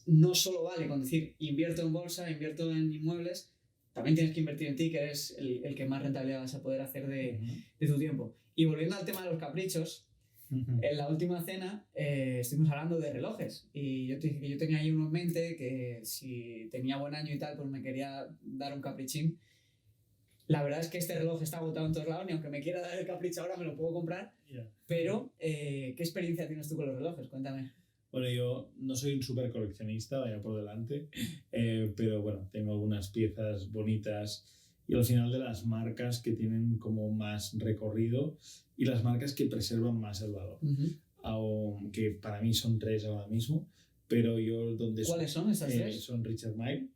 no solo vale con decir invierto en bolsa, invierto en inmuebles, también tienes que invertir en ti, que eres el que más rentabilidad vas a poder hacer de tu tiempo. Y volviendo al tema de los caprichos, en la última cena estuvimos hablando de relojes y yo te dije que yo tenía ahí uno en mente, que si tenía buen año y tal, pues me quería dar un caprichín. La verdad es que este reloj está agotado en todos lados, y aunque me quiera dar el capricho ahora me lo puedo comprar. Pero, ¿qué experiencia tienes tú con los relojes? Cuéntame. Bueno, yo no soy un súper coleccionista, vaya por delante, pero bueno, tengo algunas piezas bonitas, y al final de las marcas que tienen como más recorrido y las marcas que preservan más el valor. Aunque para mí son 3 ahora mismo, pero yo donde... ¿Cuáles son esas 3? Son Richard Mille,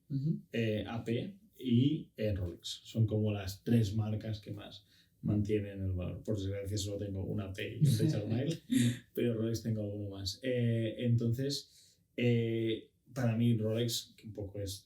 AP y Rolex. Son como las 3 marcas que más mantienen el valor. Por desgracia solo tengo una AP y un Richard Mille, pero Rolex tengo alguno más. Entonces, para mí Rolex, que un poco es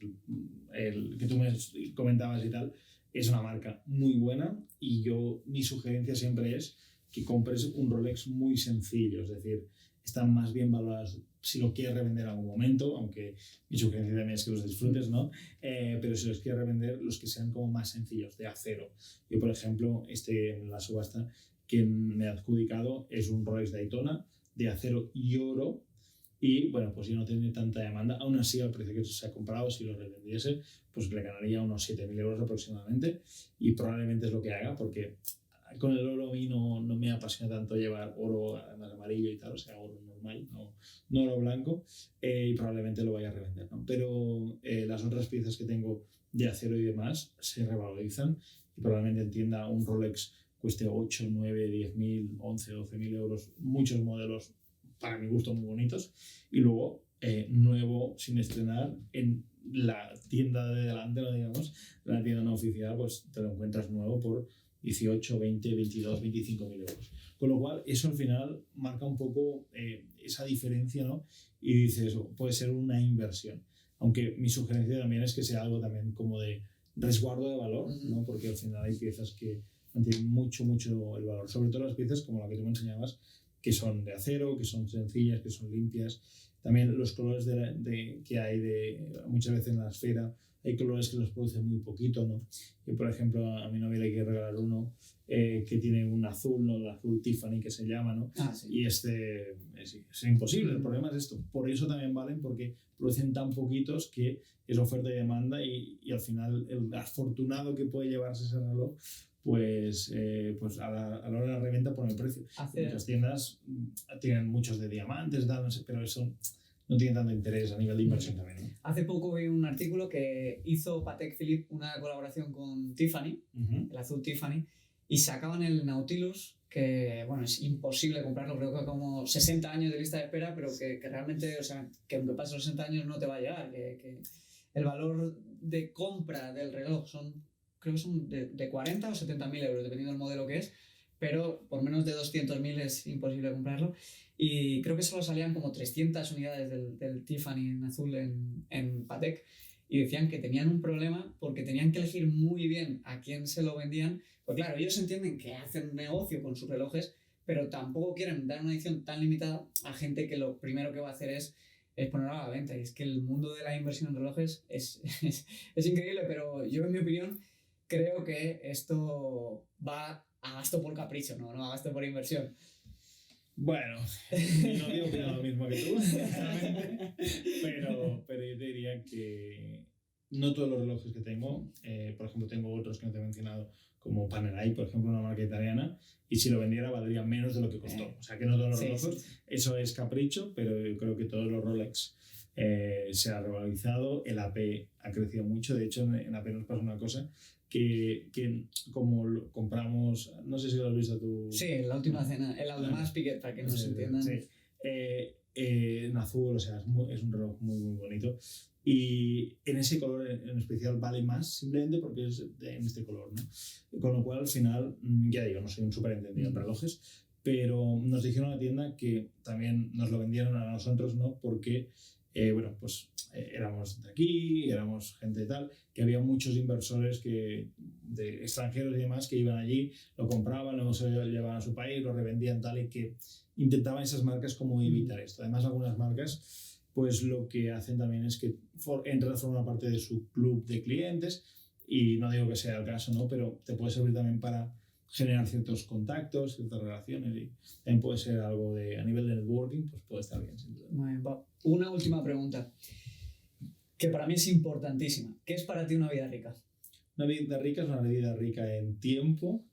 el que tú me comentabas y tal, es una marca muy buena, y mi sugerencia siempre es que compres un Rolex muy sencillo, es decir, están más bien valorados si lo quieres revender en algún momento, aunque mi sugerencia también es que los disfrutes, ¿no? Pero si los quieres revender, los que sean como más sencillos, de acero. Yo, por ejemplo, en la subasta, quien me ha adjudicado es un Rolex Daytona de acero y oro, y bueno, pues ya no tiene tanta demanda. Aún así, al precio que se ha comprado, si lo revendiese, pues le ganaría unos 7.000 euros aproximadamente, y probablemente es lo que haga, porque con el oro a mí no me apasiona tanto llevar oro además amarillo y tal, o sea, oro normal, no oro blanco, y probablemente lo vaya a revender, ¿no? Pero las otras piezas que tengo de acero y demás se revalorizan, y probablemente en tienda un Rolex cueste 8, 9, 10.000, 11, 12.000 euros, muchos modelos para mi gusto muy bonitos, y luego nuevo sin estrenar en la tienda de delante, no digamos, la tienda no oficial, pues te lo encuentras nuevo por 18, 20, 22, 25.000 euros. Con lo cual, eso al final marca un poco esa diferencia, ¿no? Y dices, puede ser una inversión. Aunque mi sugerencia también es que sea algo también como de resguardo de valor, ¿no? Porque al final hay piezas que mantienen mucho el valor. Sobre todo las piezas como la que tú me enseñabas, que son de acero, que son sencillas, que son limpias. También los colores que hay muchas veces en la esfera, hay colores que los producen muy poquito, ¿no? Y por ejemplo, a mi novia le quiero regalar uno que tiene un azul, ¿no? El azul Tiffany que se llama, ¿no? Sí. Y es imposible. El problema es esto. Por eso también valen, porque producen tan poquitos que es oferta y demanda, y al final el afortunado que puede llevarse ese reloj, pues a la hora de la reventa pone el precio. Muchas tiendas tienen muchos de diamantes, no sé, pero eso no tiene tanto interés a nivel de inversión también, ¿no? Hace poco vi un artículo que hizo Patek Philippe una colaboración con Tiffany, el azul Tiffany, y sacaban el Nautilus, que bueno, es imposible comprarlo, creo que como 60 años de lista de espera, pero que realmente, o sea, que aunque pasen los 60 años no te va a llegar, que el valor de compra del reloj creo que son de 40 o 70.000 euros, dependiendo del modelo que es, pero por menos de 200.000 es imposible comprarlo. Y creo que solo salían como 300 unidades del Tiffany en azul en Patek, y decían que tenían un problema porque tenían que elegir muy bien a quién se lo vendían. Pues claro, ellos entienden que hacen negocio con sus relojes, pero tampoco quieren dar una edición tan limitada a gente que lo primero que va a hacer es ponerlo a la venta. Y es que el mundo de la inversión en relojes es increíble, pero yo, en mi opinión, creo que esto va a gasto por capricho, no a gasto por inversión. Bueno, mi novio opina lo mismo que tú, pero yo te diría que no todos los relojes que tengo, por ejemplo, tengo otros que no te he mencionado, como Panerai, por ejemplo, una marca italiana, y si lo vendiera valdría menos de lo que costó. O sea que no todos los relojes, eso es capricho, pero yo creo que todos los Rolex se ha revalorizado, el AP ha crecido mucho. De hecho, en AP nos pasa una cosa, que como lo compramos, no sé si lo has visto tú. Sí, en La Última Cena, el Audemars Piguet, para que nos entiendan. Sí. En azul, o sea, es un reloj muy bonito, y en ese color en especial vale más simplemente porque es en este color, ¿no? Con lo cual, al final, ya digo, no soy un súper entendido en relojes, pero nos dijeron a la tienda que también nos lo vendieron a nosotros, ¿no? Porque bueno, pues éramos de aquí, éramos gente de tal, que había muchos inversores de extranjeros y demás que iban allí, lo compraban, luego se lo llevaban a su país, lo revendían tal, y que intentaban esas marcas como evitar esto. Además, algunas marcas, pues lo que hacen también es que entran a formar parte de su club de clientes, y no digo que sea el caso, ¿no? Pero te puede servir también para generar ciertos contactos, ciertas relaciones, y también puede ser algo a nivel de networking, pues puede estar bien, sin duda. Una última pregunta, que para mí es importantísima. ¿Qué es para ti una vida rica? Una vida rica es una vida rica en tiempo,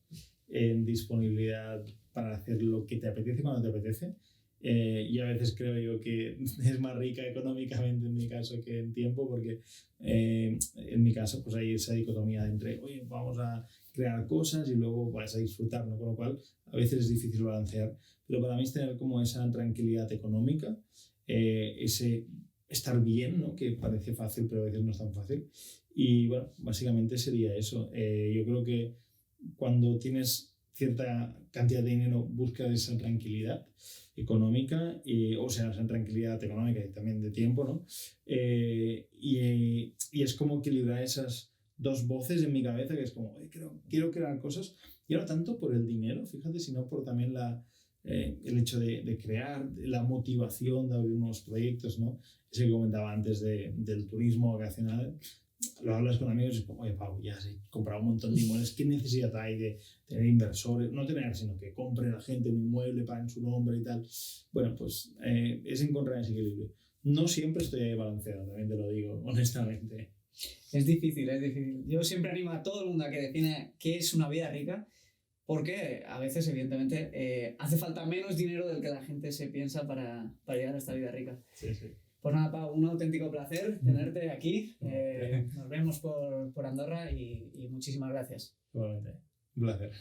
en disponibilidad para hacer lo que te apetece cuando te apetece. Y a veces creo yo que es más rica económicamente en mi caso que en tiempo, porque en mi caso pues hay esa dicotomía entre, oye, vamos a crear cosas y luego vas a disfrutar, ¿no? Con lo cual a veces es difícil balancear, pero para mí es tener como esa tranquilidad económica, ese estar bien, ¿no? Que parece fácil pero a veces no es tan fácil, y bueno, básicamente sería eso. Yo creo que cuando tienes cierta cantidad de dinero buscas esa tranquilidad económica, o sea, esa tranquilidad económica y también de tiempo, ¿no? Y es como equilibrar esas dos voces en mi cabeza, que es como, quiero crear cosas, y no tanto por el dinero, fíjate, sino por también el hecho de crear, la motivación de abrir nuevos proyectos, ¿no? Ese que comentaba antes del turismo vacacional. lo hablas con amigos y es como, oye, Pau, ya has comprado un montón de inmuebles, ¿qué necesidad hay de tener inversores? No tener, sino que compre la gente un inmueble, paguen su nombre y tal. Bueno, pues es encontrar ese equilibrio. No siempre estoy balanceado, también te lo digo, honestamente. Es difícil, es difícil. Yo siempre animo a todo el mundo a que define qué es una vida rica, porque a veces, evidentemente, hace falta menos dinero del que la gente se piensa para llegar a esta vida rica. Sí. Pues nada, Pau, un auténtico placer tenerte aquí. Nos vemos por Andorra y muchísimas gracias. Igualmente. Un placer.